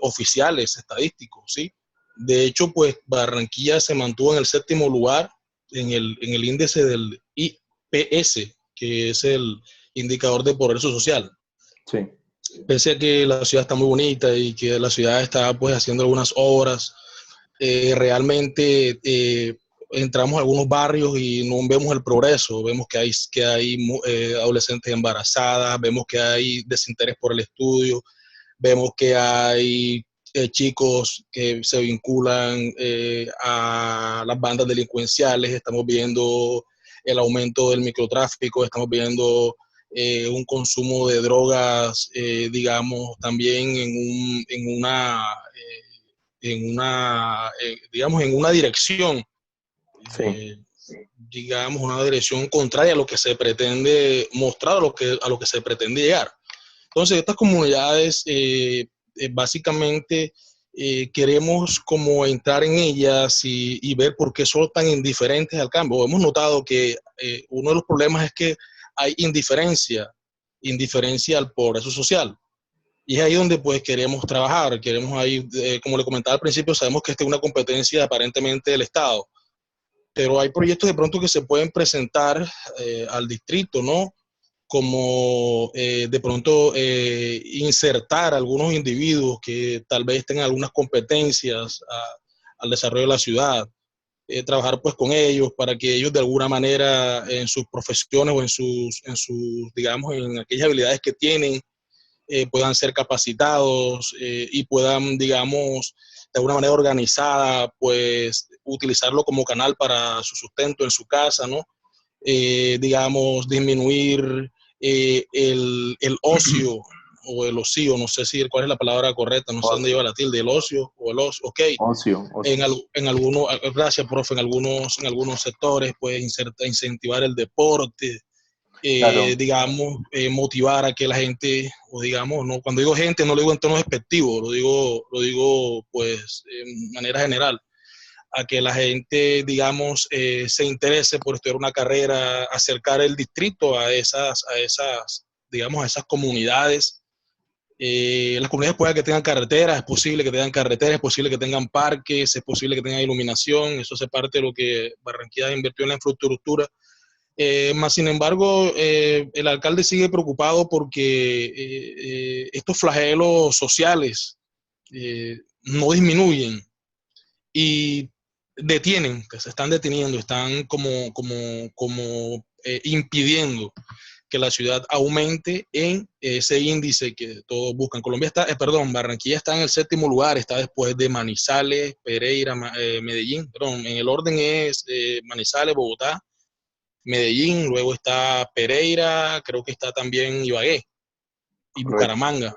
oficiales, estadísticos? ¿Sí? De hecho, pues Barranquilla se mantuvo en el 7º lugar en el índice del IPS, que es el indicador de progreso social. Sí. Pese a que la ciudad está muy bonita y que la ciudad está pues haciendo algunas obras, realmente entramos a algunos barrios y no vemos el progreso. Vemos que hay adolescentes embarazadas, vemos que hay desinterés por el estudio, vemos que hay chicos que se vinculan a las bandas delincuenciales, estamos viendo el aumento del microtráfico, estamos viendo un consumo de drogas, digamos, también digamos, en una dirección, Sí. digamos, una dirección contraria a lo que se pretende mostrar, a lo que se pretende llegar. Entonces, estas comunidades, básicamente, queremos como entrar en ellas y ver por qué son tan indiferentes al cambio. Hemos notado que uno de los problemas es que hay indiferencia al progreso social. Y es ahí donde pues queremos trabajar, queremos ahí, como le comentaba al principio, sabemos que esta es una competencia aparentemente del Estado, pero hay proyectos de pronto que se pueden presentar al distrito, ¿no? Como de pronto insertar algunos individuos que tal vez tengan algunas competencias al desarrollo de la ciudad, trabajar pues con ellos para que ellos de alguna manera en sus profesiones o digamos, en aquellas habilidades que tienen, puedan ser capacitados y puedan, digamos, de alguna manera organizada, pues utilizarlo como canal para su sustento en su casa, ¿no? Digamos, disminuir el ocio o el ocio, no sé si cuál es la palabra correcta, no sé dónde lleva la tilde, el ocio o el ocio, ok. Ocio, ocio. En algunos, gracias, profe, en algunos sectores, pues incentivar el deporte, Claro, digamos, motivar a que la gente, o digamos, no, cuando digo gente no lo digo en tono despectivo, lo digo pues en manera general, a que la gente, digamos, se interese por estudiar una carrera, acercar el distrito digamos, a esas comunidades. Las comunidades pueden que tengan carreteras, es posible que tengan carreteras, es posible que tengan parques, es posible que tengan iluminación, eso hace parte de lo que Barranquilla invirtió en la infraestructura. Más sin embargo, el alcalde sigue preocupado porque estos flagelos sociales no disminuyen y detienen, que se están deteniendo, están como impidiendo que la ciudad aumente en ese índice que todos buscan. Colombia está, Barranquilla está en el 7º lugar, está después de Manizales, Pereira, Medellín, perdón, en el orden es Manizales, Bogotá, Medellín, luego está Pereira, creo que está también Ibagué y correcto. Bucaramanga.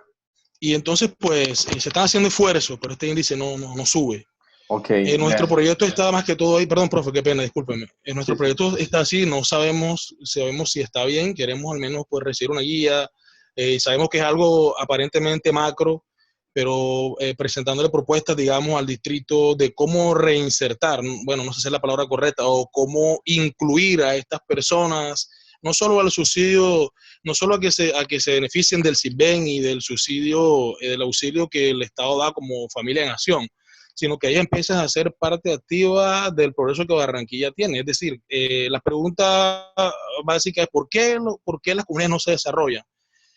Y entonces, pues, se están haciendo esfuerzos, pero este índice no sube. Ok, Nuestro vean. proyecto está más que todo ahí, perdón, profe, qué pena, discúlpeme. Sí, Nuestro sí. proyecto está así, no sabemos si está bien, queremos al menos pues recibir una guía, sabemos que es algo aparentemente macro, pero presentándole propuestas, digamos, al distrito de cómo reinsertar, bueno, no sé si es la palabra correcta, o cómo incluir a estas personas, no solo al subsidio, no solo a que se beneficien del SISBEN y del subsidio, del auxilio que el Estado da como familia en acción, sino que ella empieza a ser parte activa del progreso que Barranquilla tiene. Es decir, la pregunta básica es ¿por qué las comunidades no se desarrollan?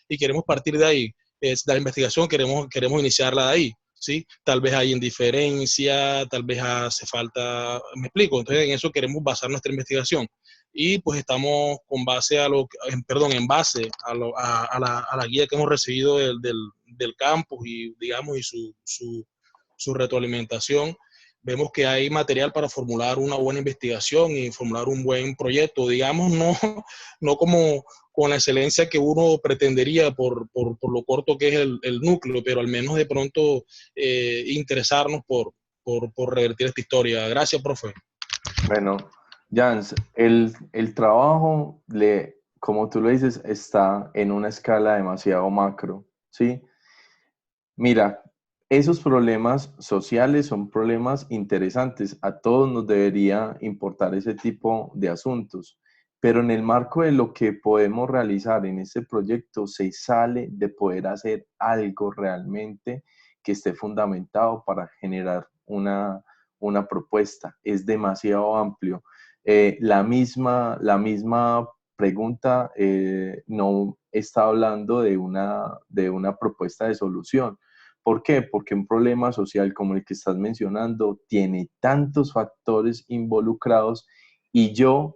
Y queremos partir de ahí. De la investigación queremos iniciarla de ahí. ¿Sí? Tal vez hay indiferencia, tal vez hace falta, me explico, entonces en eso queremos basar nuestra investigación y pues estamos con base a en base a la guía que hemos recibido del campus y digamos y su retroalimentación, vemos que hay material para formular una buena investigación y formular un buen proyecto, digamos, no como con la excelencia que uno pretendería por lo corto que es el núcleo, pero al menos de pronto interesarnos por revertir esta historia. Gracias, profe. Bueno, Jans, el trabajo, como tú lo dices, está en una escala demasiado macro, ¿sí? Mira, esos problemas sociales son problemas interesantes. A todos nos debería importar ese tipo de asuntos. Pero en el marco de lo que podemos realizar en este proyecto, se sale de poder hacer algo realmente que esté fundamentado para generar una propuesta. Es demasiado amplio. La misma pregunta no está hablando de una propuesta de solución. ¿Por qué? Porque un problema social como el que estás mencionando tiene tantos factores involucrados y yo,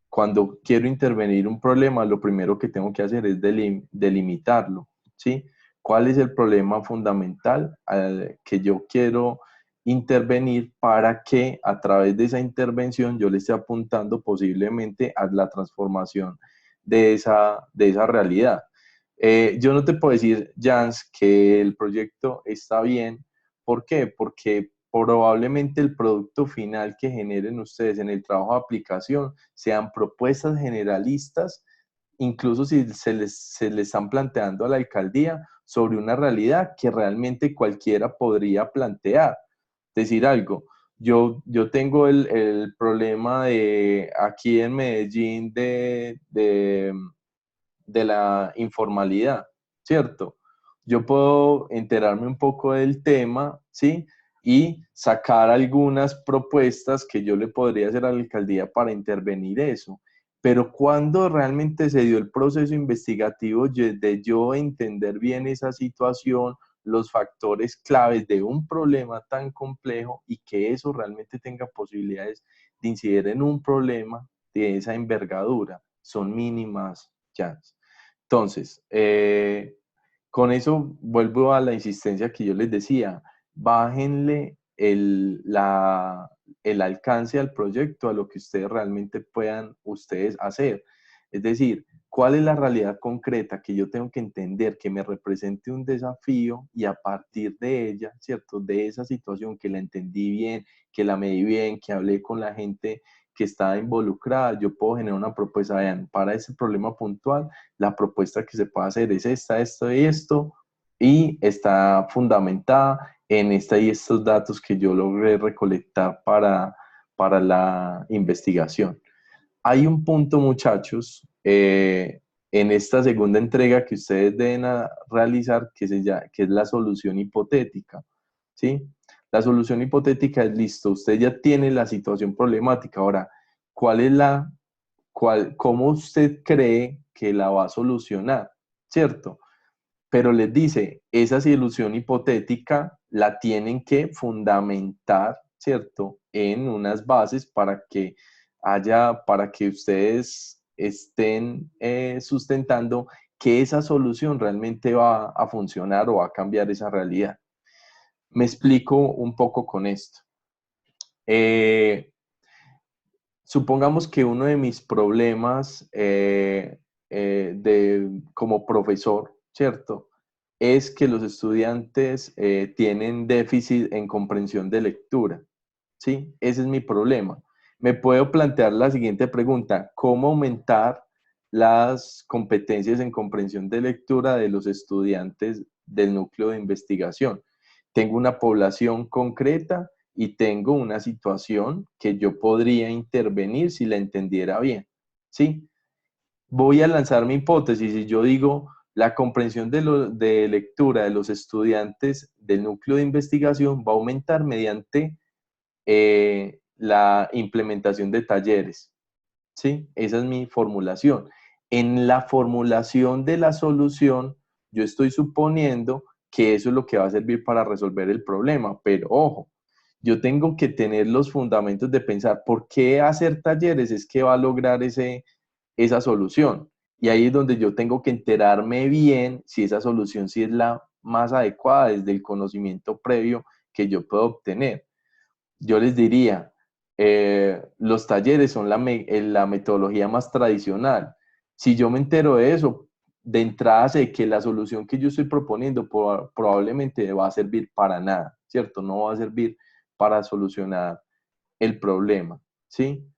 cuando quiero intervenir un problema, lo primero que tengo que hacer es delimitarlo, ¿sí? ¿Cuál es el problema fundamental al que yo quiero intervenir para que a través de esa intervención yo le esté apuntando posiblemente a la transformación de esa realidad? Yo no te puedo decir, Jans, que el proyecto está bien. ¿Por qué? Porque probablemente el producto final que generen ustedes en el trabajo de aplicación sean propuestas generalistas, incluso si se les están planteando a la alcaldía sobre una realidad que realmente cualquiera podría plantear. Decir algo. Yo tengo el problema de aquí en Medellín de la informalidad, ¿cierto? yo puedo enterarme un poco del tema, ¿sí? Y sacar algunas propuestas que yo le podría hacer a la alcaldía para intervenir eso. Pero cuando realmente se dio el proceso investigativo de yo entender bien esa situación, los factores claves de un problema tan complejo y que eso realmente tenga posibilidades de incidir en un problema de esa envergadura, son mínimas ya. Entonces, con eso vuelvo a la insistencia que yo les decía, bájenle el alcance al proyecto, a lo que ustedes realmente puedan ustedes hacer. Es decir, ¿cuál es la realidad concreta que yo tengo que entender, que me represente un desafío y a partir de ella, ¿cierto? De esa situación que la entendí bien, que la medí bien, que hablé con la gente que está involucrada, yo puedo generar una propuesta, vean, para ese problema puntual, la propuesta que se puede hacer es esta, esto y esto, y está fundamentada en esta y estos datos que yo logré recolectar para la investigación. Hay un punto, muchachos, en esta segunda entrega que ustedes deben realizar, que es la solución hipotética, ¿sí? La solución hipotética es listo, usted ya tiene la situación problemática. Ahora, ¿cómo usted cree que la va a solucionar? ¿Cierto? Pero les dice, esa solución hipotética la tienen que fundamentar, ¿cierto? En unas bases para que ustedes estén sustentando que esa solución realmente va a funcionar o va a cambiar esa realidad. Me explico un poco con esto. Supongamos que uno de mis problemas como profesor, ¿cierto? Es que los estudiantes tienen déficit en comprensión de lectura, ¿sí? Ese es mi problema. Me puedo plantear la siguiente pregunta: ¿cómo aumentar las competencias en comprensión de lectura de los estudiantes del núcleo de investigación? Tengo una población concreta y tengo una situación que yo podría intervenir si la entendiera bien, ¿sí? Voy a lanzar mi hipótesis y yo digo, la comprensión de lectura de los estudiantes del núcleo de investigación va a aumentar mediante la implementación de talleres, ¿sí? Esa es mi formulación. En la formulación de la solución, yo estoy suponiendo que eso es lo que va a servir para resolver el problema, pero ojo, yo tengo que tener los fundamentos de pensar por qué hacer talleres es que va a lograr esa solución. Y ahí es donde yo tengo que enterarme bien si esa solución sí es la más adecuada desde el conocimiento previo que yo puedo obtener. Yo les diría, los talleres son la metodología más tradicional. Si yo me entero de eso, de entrada sé que la solución que yo estoy proponiendo probablemente va a servir para nada, ¿cierto? No va a servir para solucionar el problema, ¿sí?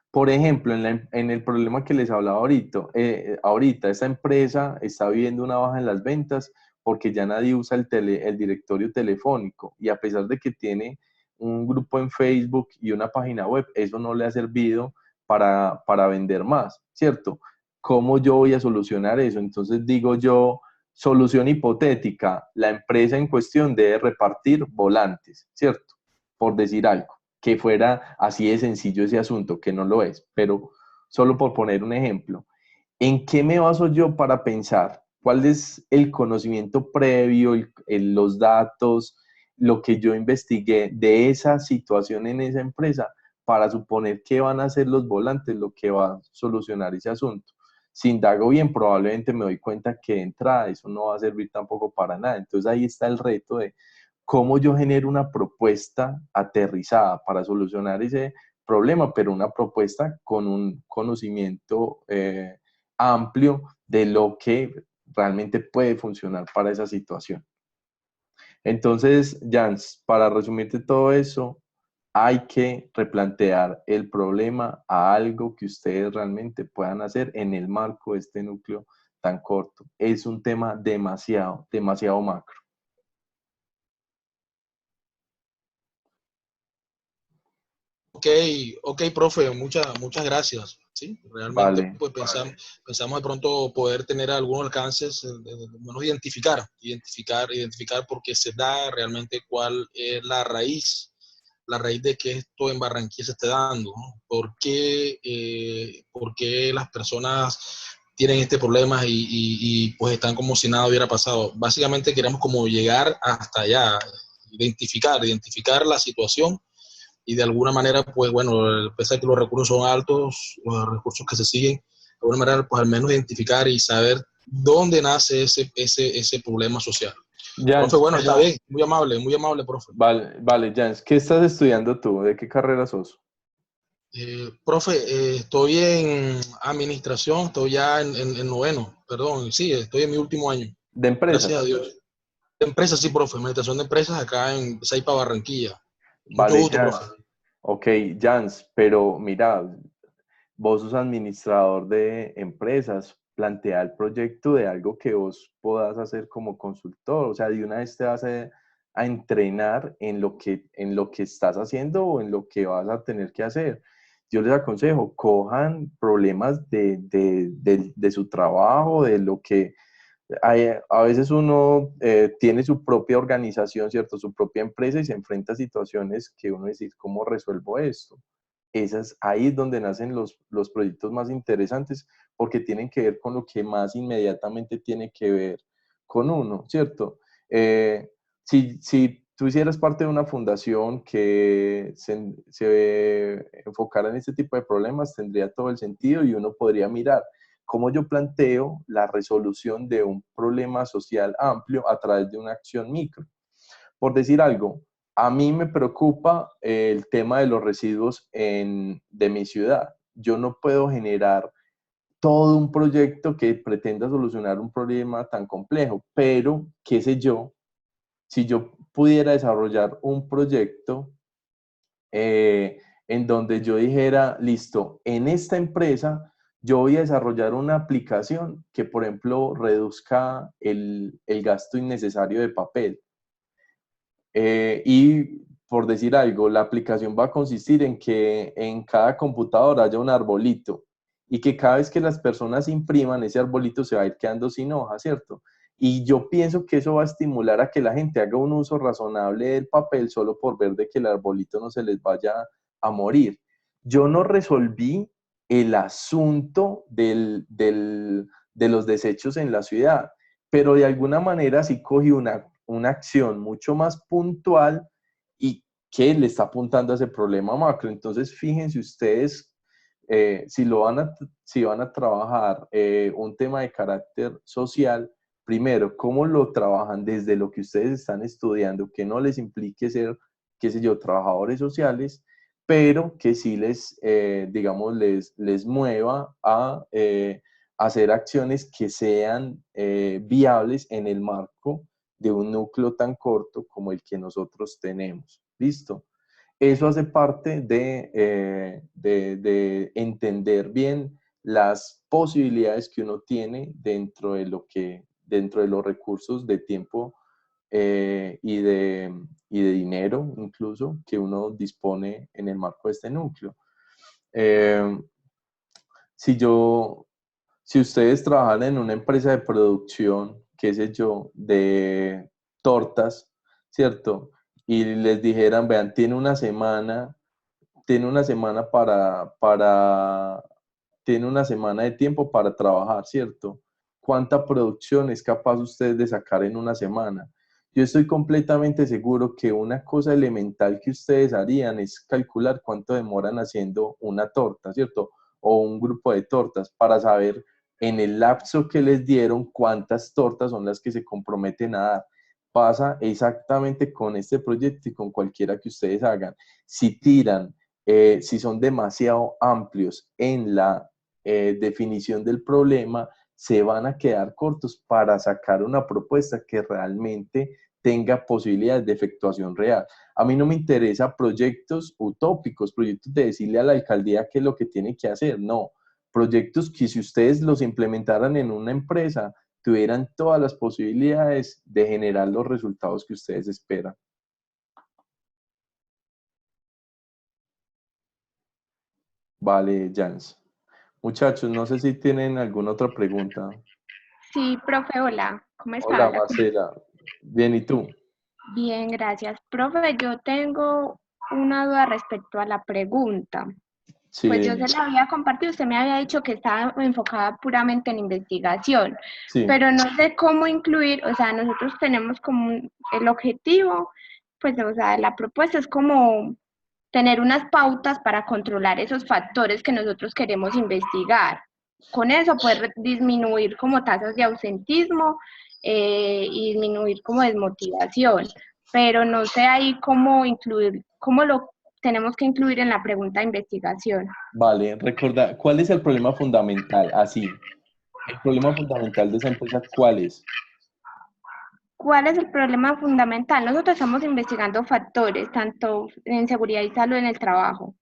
Por ejemplo, en el problema que les hablaba ahorita, esta empresa está viviendo una baja en las ventas porque ya nadie usa el directorio telefónico, y a pesar de que tiene un grupo en Facebook y una página web, eso no le ha servido para vender más, ¿cierto? ¿Cómo yo voy a solucionar eso? Entonces digo yo, solución hipotética: la empresa en cuestión debe repartir volantes, ¿cierto? Por decir algo, que fuera así de sencillo ese asunto, que no lo es, pero solo por poner un ejemplo. ¿En qué me baso yo para pensar? ¿Cuál es el conocimiento previo, los datos, lo que yo investigué de esa situación en esa empresa para suponer que van a ser los volantes lo que va a solucionar ese asunto? Si indago bien, probablemente me doy cuenta que de entrada eso no va a servir tampoco para nada. Entonces ahí está el reto de cómo yo genero una propuesta aterrizada para solucionar ese problema, pero una propuesta con un conocimiento amplio de lo que realmente puede funcionar para esa situación. Entonces, Jans, para resumirte todo eso, hay que replantear el problema a algo que ustedes realmente puedan hacer en el marco de este núcleo tan corto. Es un tema demasiado, demasiado macro. Ok, profe, muchas gracias. ¿sí? Realmente Vale, pues pensamos de pronto poder tener algunos alcances, menos identificar por qué se da realmente cuál es la raíz de que esto en Barranquilla se esté dando, ¿no? Por qué las personas tienen este problema y pues están como si nada hubiera pasado. Básicamente queremos como llegar hasta allá, identificar la situación y de alguna manera, pues bueno, pese a que los recursos son altos, los recursos que se siguen, de alguna manera, pues al menos identificar y saber dónde nace ese problema social. Profe, Jans, bueno, está pero, bien, muy amable, profe. vale, Jans, ¿qué estás estudiando tú? ¿De qué carrera sos? Profe, estoy en administración, estoy ya en noveno, perdón, sí, estoy en mi último año, ¿De gracias a empresas? Dios. De empresas, sí, profe, administración de empresas acá en Saipa, Barranquilla. Mucho Vale, gusto, profe. Jans. Ok, Jans, pero mira, vos sos administrador de empresas, plantea el proyecto de algo que vos puedas hacer como consultor, o sea, de una vez te vas a entrenar en lo que estás haciendo o en lo que vas a tener que hacer. Yo les aconsejo, cojan problemas de su trabajo, de lo que a veces uno tiene su propia organización, ¿cierto? Su propia empresa y se enfrenta a situaciones que uno dice, ¿cómo resuelvo esto? Ahí es donde nacen los proyectos más interesantes porque tienen que ver con lo que más inmediatamente tiene que ver con uno, ¿cierto? Si tú hicieras parte de una fundación que se enfocara en este tipo de problemas, tendría todo el sentido y uno podría mirar cómo yo planteo la resolución de un problema social amplio a través de una acción micro. Por decir algo, a mí me preocupa el tema de los residuos de mi ciudad. Yo no puedo generar todo un proyecto que pretenda solucionar un problema tan complejo, pero, qué sé yo, si yo pudiera desarrollar un proyecto en donde yo dijera, listo, en esta empresa yo voy a desarrollar una aplicación que, por ejemplo, reduzca el gasto innecesario de papel. Y por decir algo, la aplicación va a consistir en que en cada computadora haya un arbolito y que cada vez que las personas impriman, ese arbolito se va a ir quedando sin hoja, ¿cierto? Y yo pienso que eso va a estimular a que la gente haga un uso razonable del papel solo por ver de que el arbolito no se les vaya a morir. Yo no resolví el asunto de los desechos en la ciudad, pero de alguna manera sí cogí una acción mucho más puntual y que le está apuntando a ese problema macro. Entonces, fíjense ustedes, si van a trabajar un tema de carácter social, primero, ¿cómo lo trabajan desde lo que ustedes están estudiando? Que no les implique ser, qué sé yo, trabajadores sociales, pero que sí digamos, les mueva a hacer acciones que sean viables en el marco de un núcleo tan corto como el que nosotros tenemos. ¿Listo? Eso hace parte de entender bien las posibilidades que uno tiene dentro de los recursos de tiempo y de dinero incluso que uno dispone en el marco de este núcleo. Eh, si yo, si ustedes trabajan en una empresa de producción, qué sé yo, de tortas, ¿cierto? Y les dijeran, vean, tiene una semana tiene una semana de tiempo para trabajar, ¿cierto? ¿Cuánta producción es capaz usted de sacar en una semana? Yo estoy completamente seguro que una cosa elemental que ustedes harían es calcular cuánto demoran haciendo una torta, ¿cierto? O un grupo de tortas para saber en el lapso que les dieron cuántas tortas son las que se comprometen a dar. Pasa exactamente con este proyecto y con cualquiera que ustedes hagan. Si son demasiado amplios en la definición del problema, se van a quedar cortos para sacar una propuesta que realmente tenga posibilidades de efectuación real. A mí no me interesa proyectos utópicos, proyectos de decirle a la alcaldía qué es lo que tiene que hacer, no. Proyectos que si ustedes los implementaran en una empresa, tuvieran todas las posibilidades de generar los resultados que ustedes esperan. Vale, Jans. Muchachos, no sé si tienen alguna otra pregunta. Sí, profe, hola, ¿cómo está? Hola, Marcela. Bien, ¿y tú? Bien, gracias. Profe, yo tengo una duda respecto a la pregunta. Sí, Pues yo dime. se la había compartido, usted me había dicho que estaba enfocada puramente en investigación, Sí, pero no sé cómo incluir, o sea, nosotros tenemos como el objetivo, pues, o sea, la propuesta es como tener unas pautas para controlar esos factores que nosotros queremos investigar. Con eso poder disminuir como tasas de ausentismo y disminuir como desmotivación, pero no sé ahí cómo incluir, cómo lo tenemos que incluir en la pregunta de investigación. vale. Recuerda, ¿cuál es el problema fundamental? Así, el problema fundamental de esa empresa, ¿cuál es? ¿Cuál es el problema fundamental? Nosotros estamos investigando factores, tanto en seguridad y salud en el trabajo,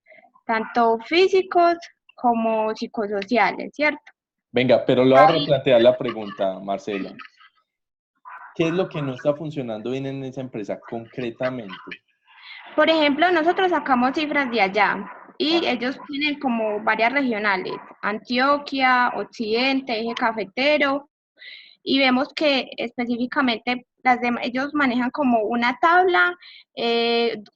tanto físicos como psicosociales, ¿cierto? Venga, pero le voy a Ahí, replantear la pregunta, Marcela. ¿Qué es lo que no está funcionando bien en esa empresa concretamente? por ejemplo, nosotros sacamos cifras de allá y Ajá. ellos tienen como varias regionales, Antioquia, Occidente, Eje Cafetero, y vemos que específicamente ellos manejan como una tabla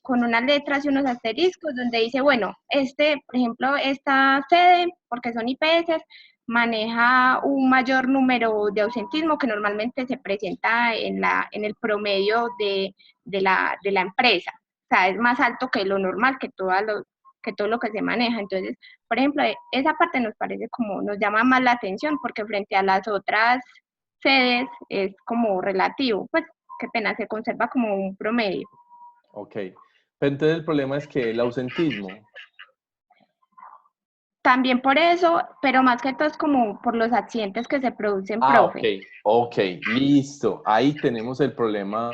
con unas letras y unos asteriscos donde dice, bueno, por ejemplo, esta sede, porque son IPS, maneja un mayor número de ausentismo que normalmente se presenta en el promedio de la empresa. O sea, es más alto que lo normal, que todo lo que se maneja. Entonces, por ejemplo, esa parte nos parece como, nos llama más la atención porque frente a las otras sedes es como relativo, pues qué pena, se conserva como un promedio. Ok. Pero entonces el problema es que el ausentismo. También por eso, pero más que todo es como por los accidentes que se producen, Ah, ok, profe. ok, listo. Ahí tenemos el problema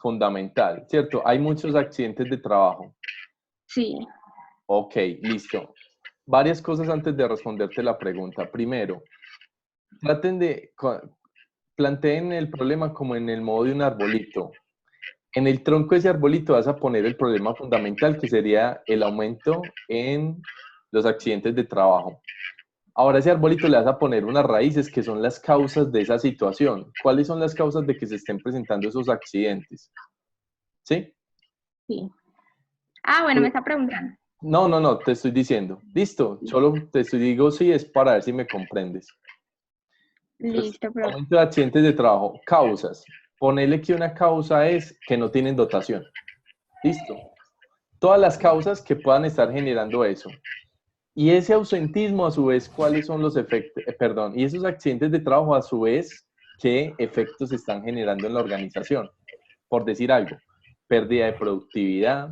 fundamental, ¿cierto? Hay muchos accidentes de trabajo. Sí, Ok, listo. Varias cosas antes de responderte la pregunta. Primero, traten de, planteen el problema como en el modo de un arbolito. En el tronco de ese arbolito vas a poner el problema fundamental, que sería el aumento en los accidentes de trabajo. Ahora a ese arbolito le vas a poner unas raíces que son las causas de esa situación. ¿Cuáles son las causas de que se estén presentando esos accidentes? ¿Sí? sí. Ah, bueno, me está preguntando. No, no, no, te estoy diciendo. Listo, solo te estoy digo sí, es para ver si me comprendes. Entonces, Listo, profe. aumento de accidentes de trabajo, causas. Ponele que una causa es que no tienen dotación. Listo. Todas las causas que puedan estar generando eso. Y ese ausentismo, a su vez, ¿cuáles son los efectos? Perdón, y esos accidentes de trabajo, a su vez, ¿qué efectos están generando en la organización? Por decir algo, pérdida de productividad,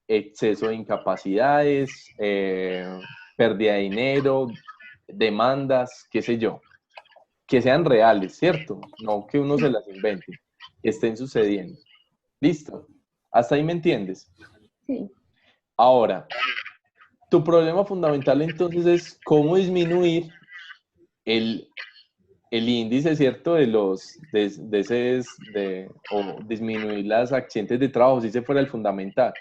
exceso de incapacidades, pérdida de dinero, demandas, qué sé yo, que sean reales, ¿cierto? No que uno se las invente, que estén sucediendo. Listo. ¿Hasta ahí me entiendes? Sí. Ahora, tu problema fundamental entonces es cómo disminuir el índice, ¿cierto? O disminuir las accidentes de trabajo, si ese fuera el fundamental,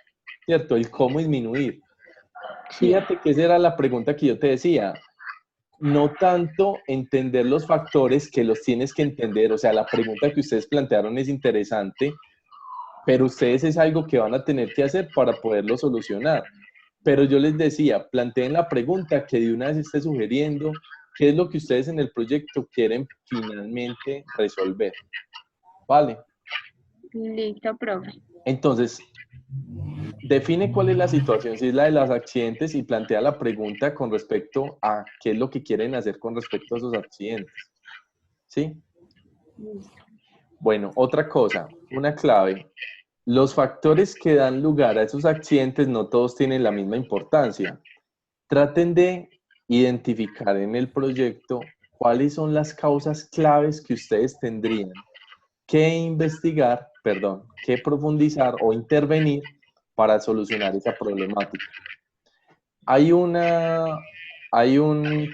¿cierto? El cómo disminuir. Sí. Fíjate que esa era la pregunta que yo te decía. No tanto entender los factores que los tienes que entender, o sea, la pregunta que ustedes plantearon es interesante, pero ustedes es algo que van a tener que hacer para poderlo solucionar. Pero yo les decía, planteen la pregunta que de una vez esté sugiriendo qué es lo que ustedes en el proyecto quieren finalmente resolver. ¿Vale? Listo, profe. Entonces, define cuál es la situación, si es la de los accidentes y plantea la pregunta con respecto a qué es lo que quieren hacer con respecto a esos accidentes. ¿Sí? Bueno, otra cosa, una clave. Los factores que dan lugar a esos accidentes no todos tienen la misma importancia. Traten de identificar en el proyecto cuáles son las causas claves que ustedes tendrían que investigar, perdón, que profundizar o intervenir para solucionar esa problemática. Hay un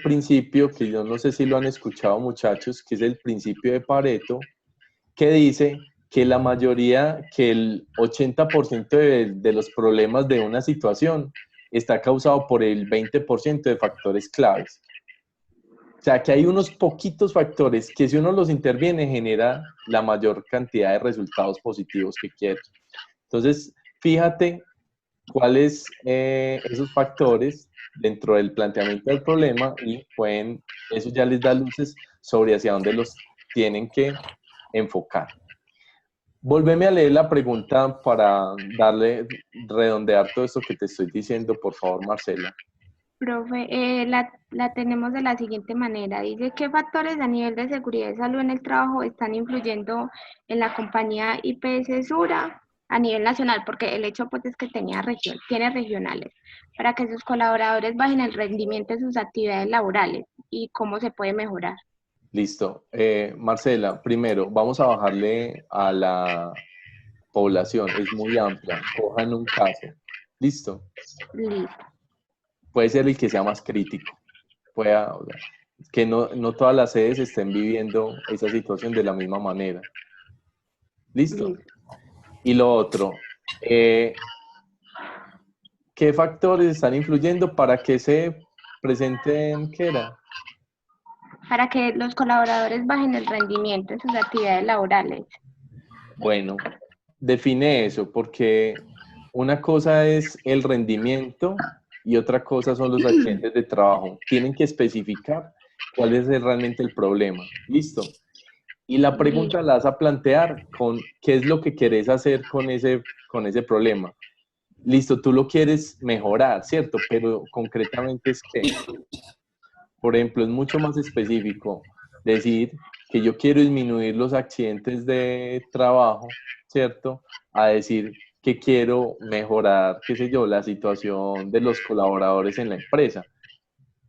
principio que yo no sé si lo han escuchado, muchachos, que es el principio de Pareto, que dice que la mayoría, que el 80% de los problemas de una situación está causado por el 20% de factores claves. O sea, que hay unos poquitos factores que si uno los interviene genera la mayor cantidad de resultados positivos que quiere. Entonces, fíjate cuáles esos factores dentro del planteamiento del problema y eso ya les da luces sobre hacia dónde los tienen que enfocar. Volveme a leer la pregunta para redondear todo esto que te estoy diciendo, por favor, Marcela. Profe, la tenemos de la siguiente manera. Dice, ¿qué factores a nivel de seguridad y salud en el trabajo están influyendo en la compañía IPS Sura a nivel nacional? Porque el hecho pues es que tiene regionales, para que sus colaboradores bajen el rendimiento de sus actividades laborales y cómo se puede mejorar. Listo. Marcela, primero, vamos a bajarle a la población. Es muy amplia. Cojan un caso. ¿Listo? Listo. Puede ser el que sea más crítico. Que no todas las sedes estén viviendo esa situación de la misma manera. ¿Listo? Listo. Y lo otro, ¿qué factores están influyendo para que se presenten, qué era? Para que los colaboradores bajen el rendimiento de sus actividades laborales. Bueno, define eso, porque una cosa es el rendimiento y otra cosa son los accidentes de trabajo. Tienen que especificar cuál es realmente el problema. ¿Listo? Y la pregunta la vas a plantear con qué es lo que querés hacer con ese problema. Listo, tú lo quieres mejorar, ¿cierto? Pero concretamente es que, por ejemplo, es mucho más específico decir que yo quiero disminuir los accidentes de trabajo, ¿cierto? A decir que quiero mejorar, qué sé yo, la situación de los colaboradores en la empresa.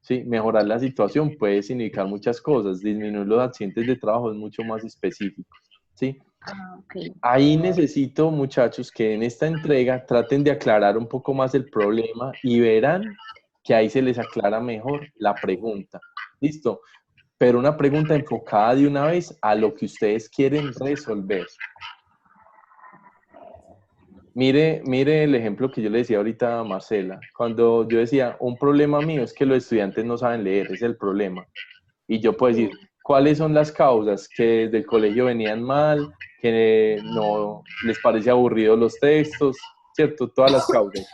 Sí, mejorar la situación puede significar muchas cosas. Disminuir los accidentes de trabajo es mucho más específico, ¿sí? Okay. Ahí necesito, muchachos, que en esta entrega traten de aclarar un poco más el problema y verán que ahí se les aclara mejor la pregunta. ¿Listo? Pero una pregunta enfocada de una vez a lo que ustedes quieren resolver. Mire el ejemplo que yo le decía ahorita a Marcela. Cuando yo decía, un problema mío es que los estudiantes no saben leer, es el problema. Y yo puedo decir, ¿cuáles son las causas? Que desde el colegio venían mal, que no les parece aburrido los textos, ¿cierto? Todas las causas.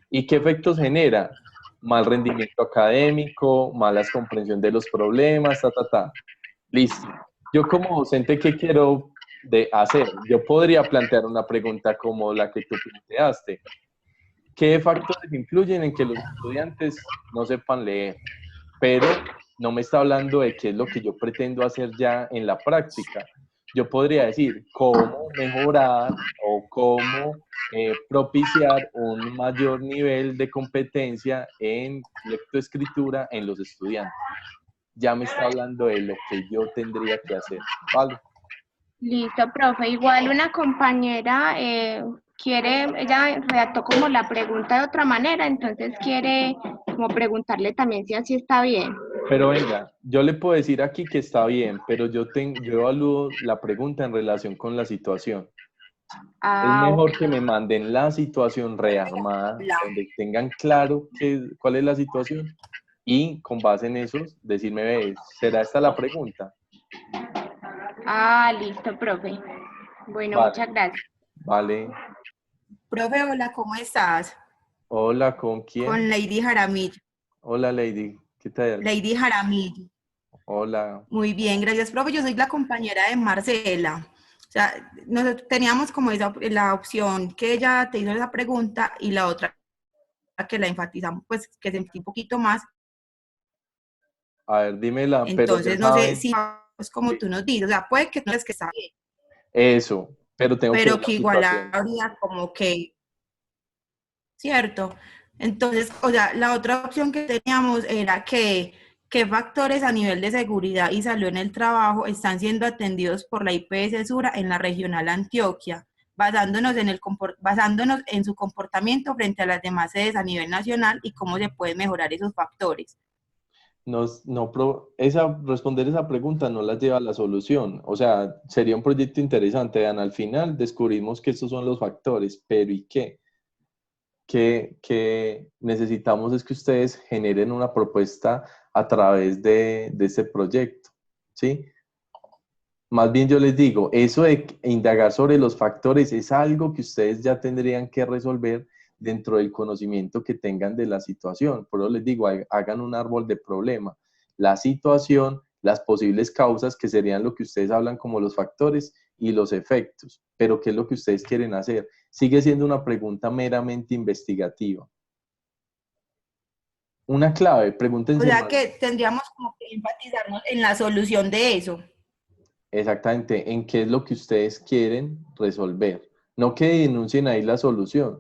¿Y qué efectos genera? Mal rendimiento académico, malas comprensión de los problemas, Listo. Yo como docente, ¿qué quiero hacer? Yo podría plantear una pregunta como la que tú planteaste. ¿Qué factores influyen en que los estudiantes no sepan leer? Pero no me está hablando de qué es lo que yo pretendo hacer ya en la práctica. Yo podría decir cómo mejorar o cómo propiciar un mayor nivel de competencia en lectoescritura en los estudiantes. Ya me está hablando de lo que yo tendría que hacer, ¿vale? Listo, profe. Igual una compañera ella redactó como la pregunta de otra manera, entonces quiere como preguntarle también si así está bien. Pero venga, yo le puedo decir aquí que está bien, pero yo evalúo la pregunta en relación con la situación. Es mejor que me manden la situación rearmada, donde tengan claro cuál es la situación y con base en eso decirme, ¿será esta la pregunta? Listo, profe. Bueno, Vale. muchas gracias. Vale. Profe, hola, ¿cómo estás? Hola, ¿con quién? Con Lady Jaramillo. Hola, Lady. ¿Qué tal? Lady Jaramillo. Hola. Muy bien, gracias, profe. Yo soy la compañera de Marcela. O sea, nosotros teníamos como la opción que ella te hizo esa pregunta y la otra que la enfatizamos, pues que se enfatizó un poquito más. A ver, dímela. Entonces, no sé si es como tú nos dices, o sea, puede que no es que está bien. Eso, pero tengo pero que igual habría como que, ¿cierto? Entonces, o sea, la otra opción que teníamos era qué factores a nivel de seguridad y salud en el trabajo están siendo atendidos por la IPS Sura en la regional Antioquia, basándonos en su comportamiento frente a las demás sedes a nivel nacional y cómo se pueden mejorar esos factores. Responder esa pregunta no la lleva a la solución. O sea, sería un proyecto interesante. Al final descubrimos que estos son los factores, pero ¿y qué? que necesitamos es que ustedes generen una propuesta a través de este proyecto, ¿sí? Más bien yo les digo, eso de indagar sobre los factores es algo que ustedes ya tendrían que resolver dentro del conocimiento que tengan de la situación. Por eso les digo, hagan un árbol de problema. La situación, las posibles causas, que serían lo que ustedes hablan como los factores, y los efectos. Pero ¿qué es lo que ustedes quieren hacer? Sigue siendo una pregunta meramente investigativa. Una clave, O pregúntense sea más. que tendríamos como que enfatizarnos en la solución de eso. Exactamente, en qué es lo que ustedes quieren resolver. No que denuncien ahí la solución,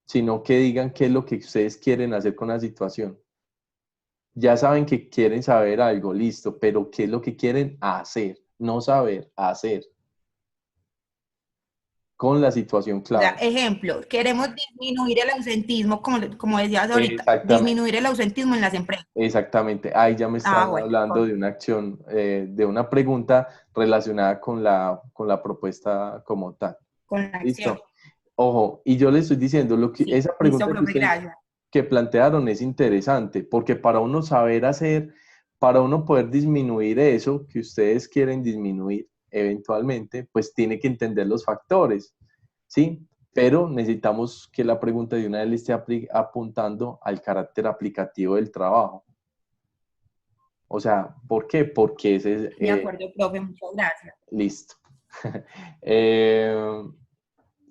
sino que digan qué es lo que ustedes quieren hacer con la situación. Ya saben que quieren saber algo, listo, pero qué es lo que quieren hacer, no saber, hacer con la situación O sea, clave. ejemplo, queremos disminuir el ausentismo, como decías ahorita, Exactamente, disminuir el ausentismo en las empresas. exactamente. Ahí ya me Ah, están bueno, hablando de una acción, de una pregunta relacionada con la propuesta como tal. con la acción. Listo. Ojo, y yo le estoy diciendo, Sí, esa listo, pregunta que profe, ustedes gracias. que plantearon es interesante, porque para uno saber hacer, para uno poder disminuir eso que ustedes quieren disminuir eventualmente, pues tiene que entender los factores, ¿sí? Pero necesitamos que la pregunta de una vez le esté apuntando al carácter aplicativo del trabajo. O sea, ¿por qué? Porque ese es, De acuerdo, profe, muchas gracias. listo.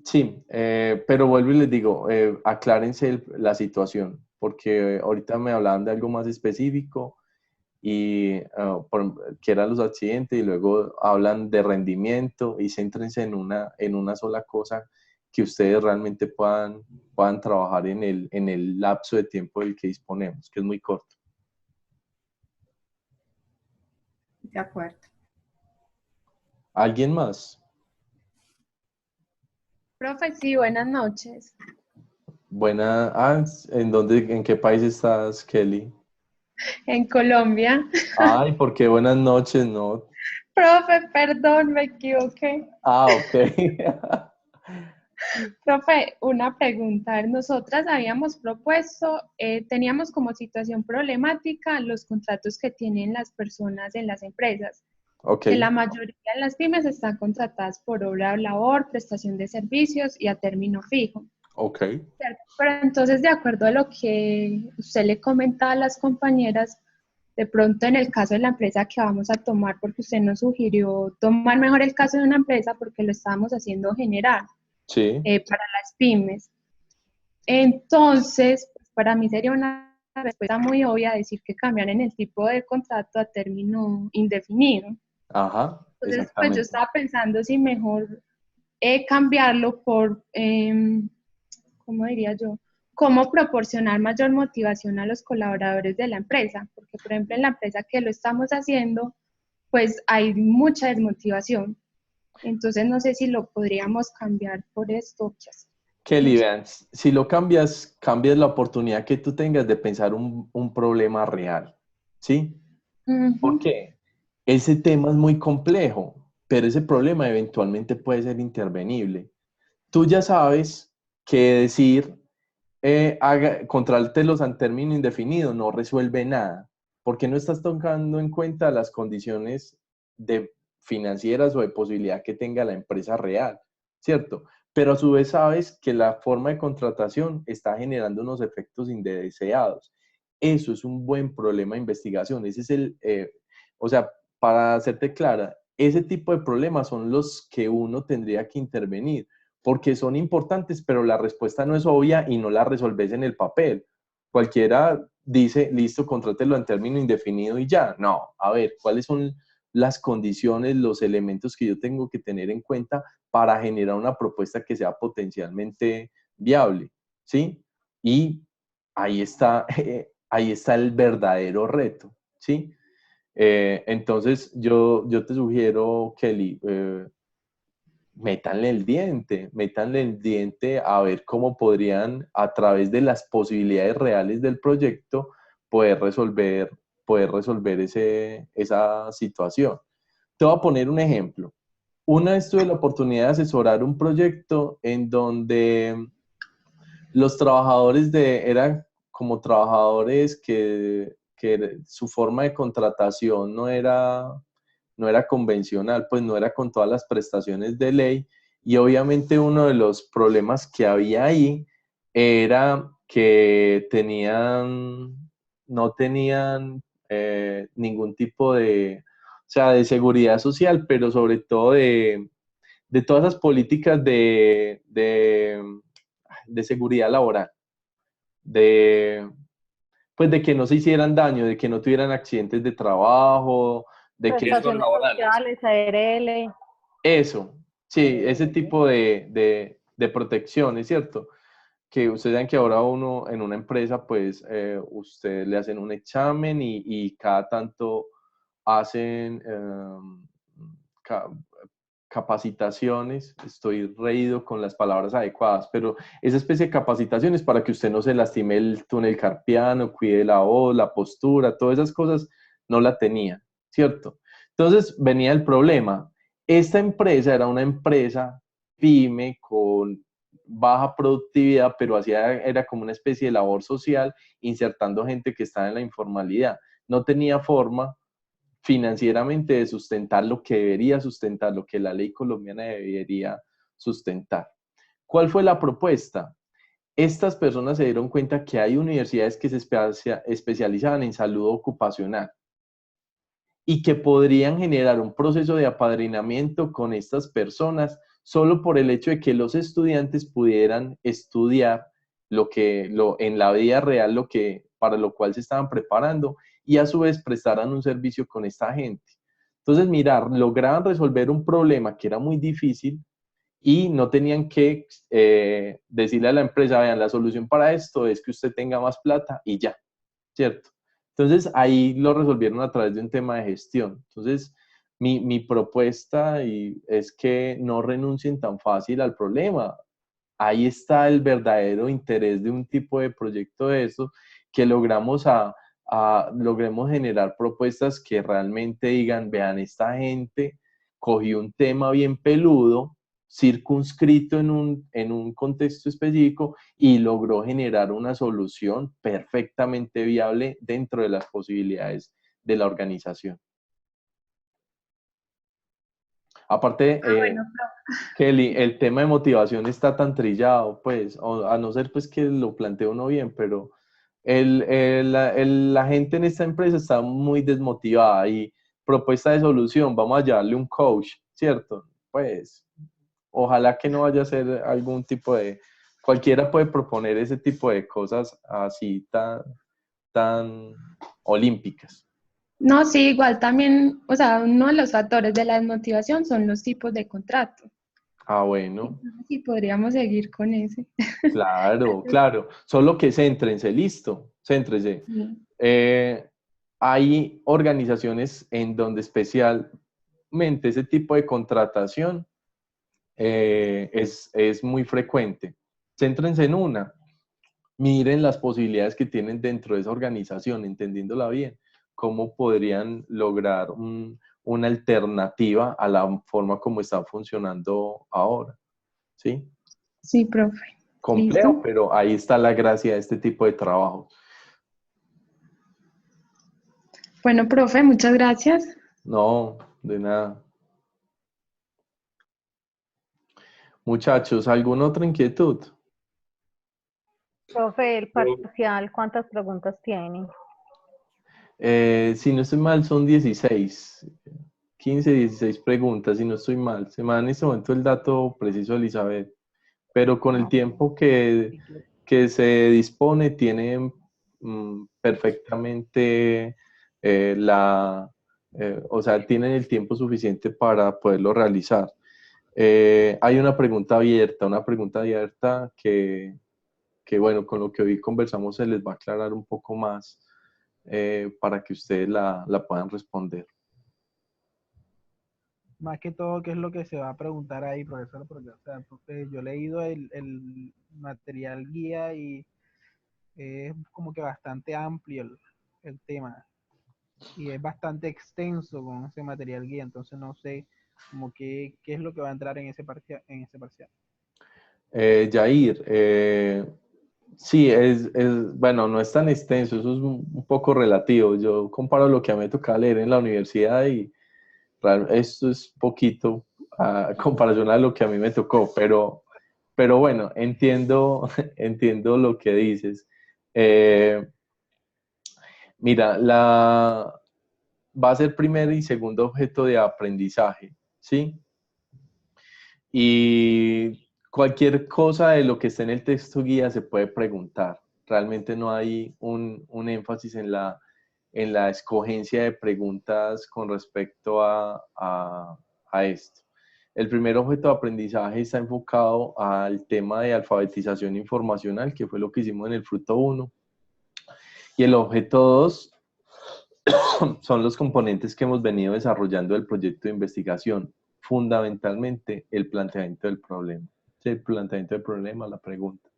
Sí, pero vuelvo y les digo, aclárense la situación, porque ahorita me hablaban de algo más específico y que eran los accidentes y luego hablan de rendimiento y céntrense en una sola cosa que ustedes realmente puedan trabajar en el lapso de tiempo del que disponemos, que es muy corto. De acuerdo. ¿Alguien más? Profe, sí, buenas noches. ¿En qué país estás, Kelly? En Colombia. Ay, ¿por qué buenas noches? No. Profe, perdón, me equivoqué. Ah, ok. Profe, una pregunta. Nosotras habíamos propuesto, teníamos como situación problemática los contratos que tienen las personas en las empresas, Ok, que la mayoría de las pymes están contratadas por obra o labor, prestación de servicios y a término fijo. ok. ¿Cierto? Pero entonces, de acuerdo a lo que usted le comentaba a las compañeras, de pronto en el caso de la empresa que vamos a tomar, porque usted nos sugirió tomar mejor el caso de una empresa porque lo estábamos haciendo general Sí. para las pymes. Entonces, pues, para mí sería una respuesta muy obvia decir que cambiaran el tipo de contrato a término indefinido. Ajá, Entonces, pues yo exactamente. estaba pensando si mejor cambiarlo por, ¿cómo diría yo? Cómo proporcionar mayor motivación a los colaboradores de la empresa, porque por ejemplo en la empresa que lo estamos haciendo, pues hay mucha desmotivación. Entonces no sé si lo podríamos cambiar por esto. No Kelly, sé. vean, si lo cambias, cambias la oportunidad que tú tengas de pensar un problema real, ¿sí? ¿Por Ujú. qué? Ese tema es muy complejo, pero ese problema eventualmente puede ser intervenible. Tú ya sabes que decir, contrátelos a término indefinido no resuelve nada, porque no estás tomando en cuenta las condiciones financieras o de posibilidad que tenga la empresa real, ¿cierto? Pero a su vez sabes que la forma de contratación está generando unos efectos indeseados. Eso es un buen problema de investigación. Ese es o sea, para hacerte clara, ese tipo de problemas son los que uno tendría que intervenir, porque son importantes, pero la respuesta no es obvia y no la resolves en el papel. Cualquiera dice, listo, contrátelo en término indefinido y ya. No, a ver, ¿cuáles son las condiciones, los elementos que yo tengo que tener en cuenta para generar una propuesta que sea potencialmente viable? ¿Sí? Y ahí está, ahí está el verdadero reto, ¿sí? Entonces, yo te sugiero, Kelly, métanle el diente a ver cómo podrían, a través de las posibilidades reales del proyecto, poder resolver esa situación. Te voy a poner un ejemplo. Una vez tuve la oportunidad de asesorar un proyecto en donde los trabajadores eran como trabajadores que su forma de contratación no era convencional, pues no era con todas las prestaciones de ley, y obviamente uno de los problemas que había ahí era que no tenían ningún tipo o sea, de seguridad social, pero sobre todo de todas esas políticas de seguridad laboral, de, pues de que no se hicieran daño, de que no tuvieran accidentes de trabajo, de que Prestaciones sociales, ARL. eso, sí, ese tipo de protección, ¿es cierto? Que ustedes saben que ahora uno en una empresa, pues, usted le hacen un examen y cada tanto hacen ca- capacitaciones, estoy reído con las palabras adecuadas, pero esa especie de capacitaciones para que usted no se lastime el túnel carpiano, cuide la voz, la postura, todas esas cosas no la tenía, ¿cierto? Entonces venía el problema. Esta empresa era una empresa pyme con baja productividad, pero era como una especie de labor social, insertando gente que estaba en la informalidad. No tenía forma financieramente de sustentar lo que debería sustentar, lo que la ley colombiana debería sustentar. ¿Cuál fue la propuesta? Estas personas se dieron cuenta que hay universidades que se especializaban en salud ocupacional y que podrían generar un proceso de apadrinamiento con estas personas solo por el hecho de que los estudiantes pudieran estudiar en la vida real para lo cual se estaban preparando y a su vez prestaran un servicio con esta gente. Entonces, mirar, lograban resolver un problema que era muy difícil y no tenían que decirle a la empresa, vean, la solución para esto es que usted tenga más plata y ya, ¿cierto? Entonces, ahí lo resolvieron a través de un tema de gestión. Entonces, mi propuesta es que no renuncien tan fácil al problema. Ahí está el verdadero interés de un tipo de proyecto de eso, que logremos generar propuestas que realmente digan, vean, esta gente cogió un tema bien peludo, circunscrito en un contexto específico y logró generar una solución perfectamente viable dentro de las posibilidades de la organización. Aparte, Bueno, Kelly, el tema de motivación está tan trillado, pues, a no ser pues que lo plantee uno bien, pero la gente en esta empresa está muy desmotivada y propuesta de solución, vamos a llevarle un coach, ¿cierto? Pues, ojalá que no vaya a ser algún tipo cualquiera puede proponer ese tipo de cosas así tan olímpicas. no, sí, igual también, o sea, uno de los factores de la desmotivación son los tipos de contrato. Ah, bueno. Sí, podríamos seguir con ese. Claro, claro. Solo que céntrense, listo, céntrense. Sí. Hay organizaciones en donde especialmente ese tipo de contratación es muy frecuente. Céntrense en una. Miren las posibilidades que tienen dentro de esa organización, entendiéndola bien, cómo podrían lograr una alternativa a la forma como está funcionando ahora. ¿Sí? Sí, profe. Complejo, ¿Listo? pero ahí está la gracia de este tipo de trabajo. Bueno, profe, muchas gracias. No, de nada. Muchachos, ¿alguna otra inquietud? Profe, el parcial, ¿cuántas preguntas tiene? Si no estoy mal, son 16, 15, 16 preguntas, si no estoy mal. Se me da en este momento el dato preciso, Elizabeth, pero con el tiempo que se dispone, tiene perfectamente o sea, tienen el tiempo suficiente para poderlo realizar. Hay una pregunta abierta que, bueno, con lo que hoy conversamos se les va a aclarar un poco más para que ustedes la puedan responder. Más que todo, ¿qué es lo que se va a preguntar ahí, profesor? Porque, o sea, porque yo he leído el material guía y es como que bastante amplio el tema y es bastante extenso con ese material guía, entonces no sé como qué es lo que va a entrar en ese parcial, en ese parcial. Yair, Sí, bueno, no es tan extenso, eso es un poco relativo. Yo comparo lo que a mí me tocaba leer en la universidad y esto es poquito a comparación a lo que a mí me tocó, pero bueno, entiendo, entiendo lo que dices. Eh, Mira, va a ser primer y segundo objeto de aprendizaje, ¿sí? Y cualquier cosa de lo que esté en el texto guía se puede preguntar. Realmente no hay un énfasis en la escogencia de preguntas con respecto a esto. El primer objeto de aprendizaje está enfocado al tema de alfabetización informacional, que fue lo que hicimos en el fruto 1. Y el objeto 2 son los componentes que hemos venido desarrollando del proyecto de investigación, fundamentalmente el planteamiento del problema. ¿Sí? El planteamiento del problema, la pregunta.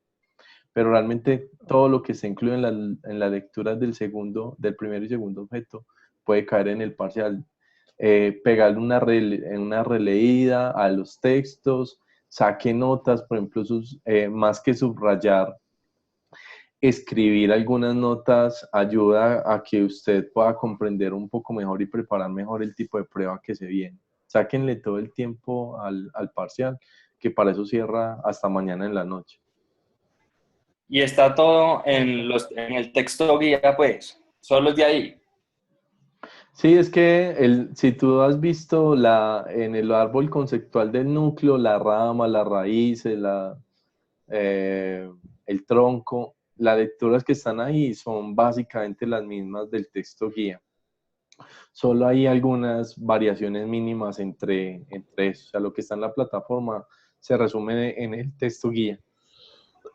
Pero realmente todo lo que se incluye en las lecturas del primero y segundo objeto puede caer en el parcial. Pegarle una releída a los textos, saque notas, por ejemplo, más que subrayar, escribir algunas notas ayuda a que usted pueda comprender un poco mejor y preparar mejor el tipo de prueba que se viene. Sáquenle todo el tiempo al parcial, que para eso cierra hasta mañana en la noche. Y está todo en el texto guía, pues, solo es de ahí. Sí, es que si tú has visto en el árbol conceptual del núcleo, la rama, las raíces, el tronco, las lecturas que están ahí son básicamente las mismas del texto guía. Solo hay algunas variaciones mínimas entre eso. O sea, lo que está en la plataforma se resume en el texto guía.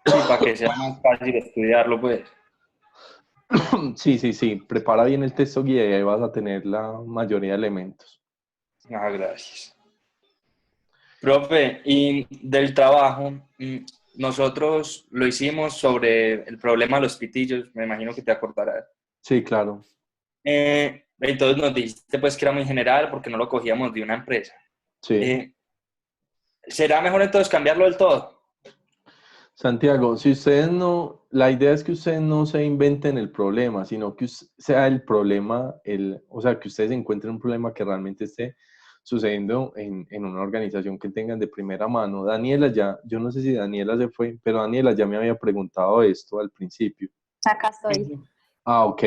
Sí, para que sea más fácil estudiarlo, pues. Sí. Prepara bien el texto guía y ahí vas a tener la mayoría de elementos. Ah, gracias. Profe, y del trabajo, nosotros lo hicimos sobre el problema de los pitillos, me imagino que te acordarás. Sí, claro. Entonces nos dijiste pues que era muy general porque no lo cogíamos de una empresa. Sí. ¿Será mejor entonces cambiarlo del todo? Santiago, la idea es que ustedes no se inventen el problema, sino que sea el problema, o sea, que ustedes encuentren un problema que realmente esté sucediendo en una organización que tengan de primera mano. Daniela yo no sé si Daniela se fue, pero Daniela ya me había preguntado esto al principio. Acá estoy. Ah, ok.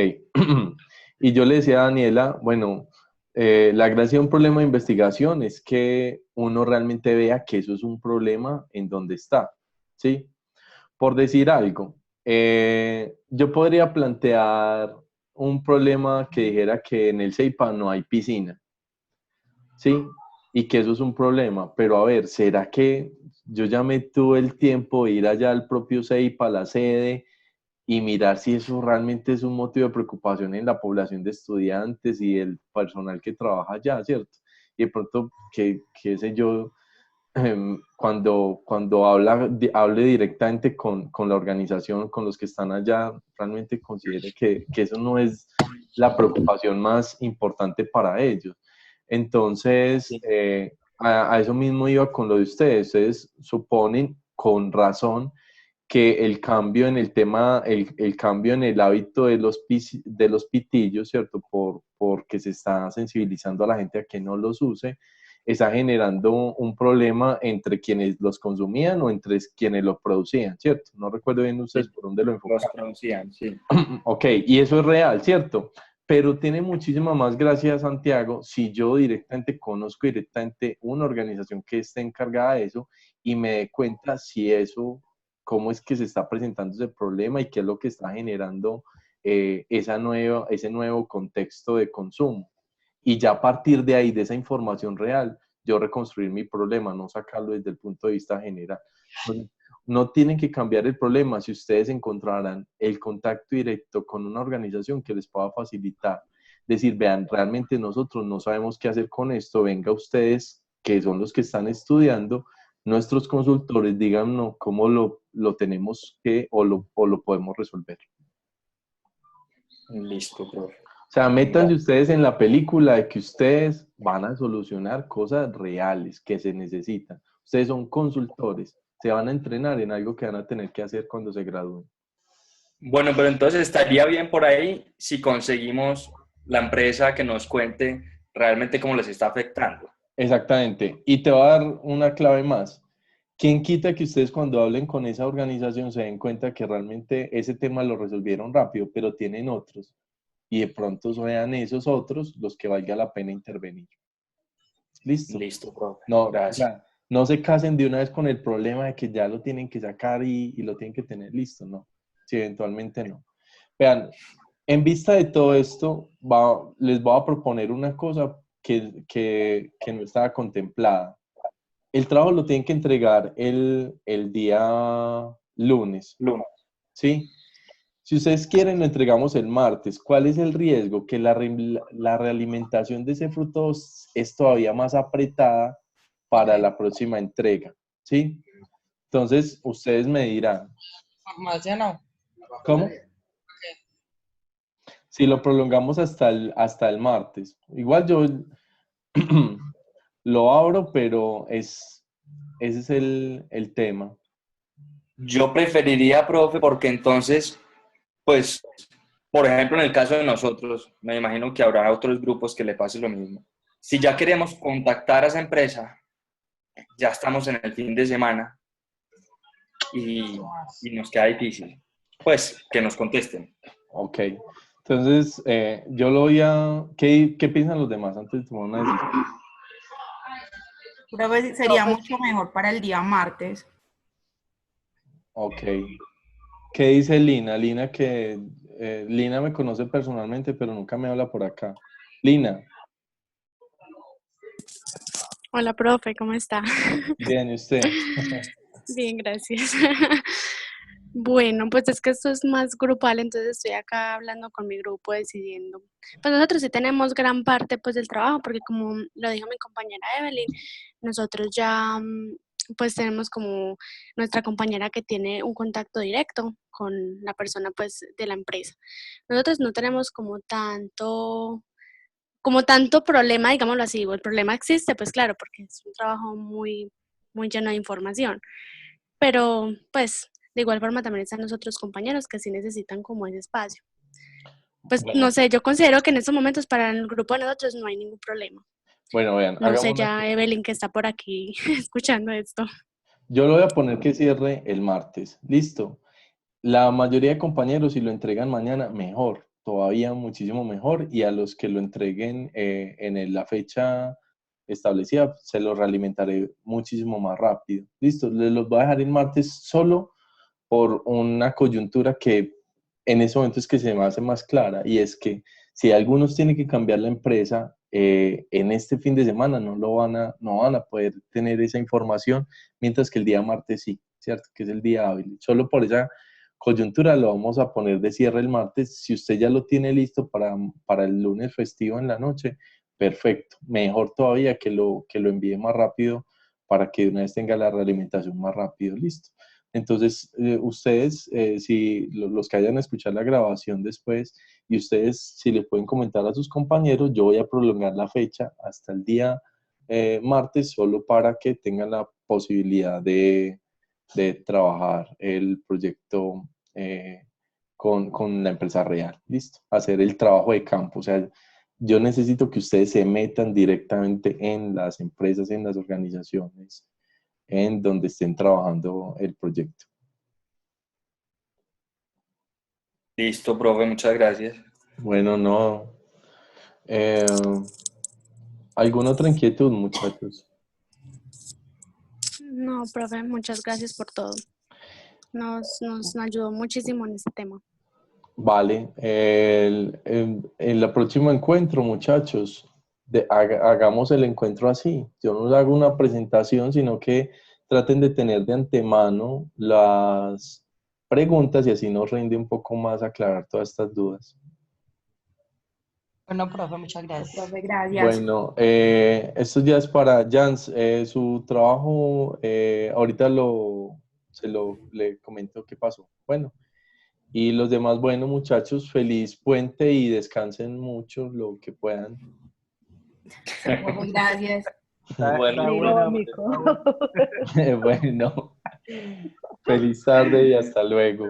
Y yo le decía a Daniela, bueno, la gracia de un problema de investigación es que uno realmente vea que eso es un problema en donde está, ¿sí? Por decir algo, yo podría plantear un problema que dijera que en el CEIPA no hay piscina, ¿sí? Y que eso es un problema, pero a ver, ¿será que yo ya me tuve el tiempo de ir allá al propio CEIPA, a la sede, y mirar si eso realmente es un motivo de preocupación en la población de estudiantes y el personal que trabaja allá, ¿cierto? Y de pronto, qué sé yo, cuando hable directamente con la organización, con los que están allá, realmente considere que eso no es la preocupación más importante para ellos. Entonces, a eso mismo iba con lo de ustedes. Ustedes suponen con razón que el cambio en el tema, el cambio en el hábito de los pitillos, ¿cierto? Porque se está sensibilizando a la gente a que no los use, está generando un problema entre quienes los consumían o entre quienes los producían, ¿cierto? No recuerdo bien ustedes por dónde lo enfocaron. Los producían, sí. Ok, y eso es real, ¿cierto? Pero tiene muchísima más gracia, Santiago, si yo conozco directamente una organización que esté encargada de eso y me dé cuenta si eso, cómo es que se está presentando ese problema y qué es lo que está generando ese nuevo contexto de consumo. Y ya a partir de ahí, de esa información real, yo reconstruir mi problema, no sacarlo desde el punto de vista general. No tienen que cambiar el problema si ustedes encontraran el contacto directo con una organización que les pueda facilitar. Decir, vean, realmente nosotros no sabemos qué hacer con esto, venga ustedes, que son los que están estudiando, nuestros consultores, díganos cómo lo tenemos que o lo podemos resolver. Listo, profe. O sea, métanse ustedes en la película de que ustedes van a solucionar cosas reales que se necesitan. Ustedes son consultores, se van a entrenar en algo que van a tener que hacer cuando se gradúen. Bueno, pero entonces estaría bien por ahí si conseguimos la empresa que nos cuente realmente cómo les está afectando. Exactamente. Y te voy a dar una clave más. ¿Quién quita que ustedes cuando hablen con esa organización se den cuenta que realmente ese tema lo resolvieron rápido, pero tienen otros? Y de pronto sean esos otros los que valga la pena intervenir. ¿Listo? Listo, profe. No, o Gracias. sea, no se casen de una vez con el problema de que ya lo tienen que sacar y lo tienen que tener listo, no. Si eventualmente no. Vean, en vista de todo esto, les voy a proponer una cosa que no estaba contemplada. El trabajo lo tienen que entregar el día lunes, Lunes. ¿sí? Si ustedes quieren, lo entregamos el martes. ¿Cuál es el riesgo? Que la realimentación de ese fruto es todavía más apretada para la próxima entrega, ¿sí? Entonces, ustedes me dirán, Farmacia no. ¿cómo? Si lo prolongamos hasta el martes. Igual yo lo abro, pero ese es el tema. Yo preferiría, profe, porque entonces, pues, por ejemplo, en el caso de nosotros, me imagino que habrá otros grupos que le pase lo mismo. Si ya queremos contactar a esa empresa, ya estamos en el fin de semana y nos queda difícil. Pues, que nos contesten. Ok. Entonces, yo lo voy a... ¿Qué piensan los demás antes de tomar una decisión? Creo que sería mucho mejor para el día martes. Ok. ¿Qué dice Lina? Lina me conoce personalmente, pero nunca me habla por acá. Lina, Hola, profe, ¿cómo está? bien, ¿y usted? Bien, gracias. Bueno, pues es que esto es más grupal, entonces estoy acá hablando con mi grupo, decidiendo. Pues nosotros sí tenemos gran parte pues del trabajo, porque como lo dijo mi compañera Evelyn, nosotros ya pues tenemos como nuestra compañera que tiene un contacto directo con la persona pues de la empresa. Nosotros no tenemos como tanto problema, digámoslo así, o el problema existe, pues claro, porque es un trabajo muy, muy lleno de información, pero pues de igual forma también están los otros compañeros que sí necesitan como ese espacio. Pues no Bueno, sé, yo considero que en estos momentos para el grupo de nosotros no hay ningún problema. bueno, vean, No sé hagamos una ya cosa. Evelyn que está por aquí escuchando esto. Yo lo voy a poner que cierre el martes. Listo. La mayoría de compañeros, si lo entregan mañana, mejor, todavía muchísimo mejor. Y a los que lo entreguen la fecha establecida, se los realimentaré muchísimo más rápido. Listo, les los voy a dejar el martes solo por una coyuntura que en ese momento es que se me hace más clara, y es que si algunos tienen que cambiar la empresa, en este fin de semana no van a poder tener esa información, mientras que el día martes sí, ¿cierto? Que es el día hábil. Solo por esa coyuntura lo vamos a poner de cierre el martes. Si usted ya lo tiene listo para el lunes festivo en la noche, perfecto. Mejor todavía que lo envíe más rápido para que de una vez tenga la realimentación más rápido, listo. Entonces, ustedes, si los que hayan escuchado la grabación después, y ustedes, si le pueden comentar a sus compañeros, yo voy a prolongar la fecha hasta el día martes, solo para que tengan la posibilidad de trabajar el proyecto con la empresa real, ¿listo? Hacer el trabajo de campo, o sea, yo necesito que ustedes se metan directamente en las empresas, en las organizaciones, en donde estén trabajando el proyecto. Listo, profe, muchas gracias. Bueno, no. ¿Alguna otra inquietud, muchachos? No, profe, muchas gracias por todo. Nos ayudó muchísimo en este tema. Vale. En el próximo encuentro, muchachos, hagamos el encuentro así. Yo no hago una presentación, sino que traten de tener de antemano las preguntas y así nos rinde un poco más aclarar todas estas dudas. Bueno, profe, muchas gracias. Profe, gracias. Bueno, esto ya es para Jans. Su trabajo, ahorita le comento qué pasó. Bueno, y los demás, bueno, muchachos, feliz puente y descansen mucho lo que puedan. Profe, gracias. Bueno, Buena, Nico. Bueno, feliz tarde y hasta luego.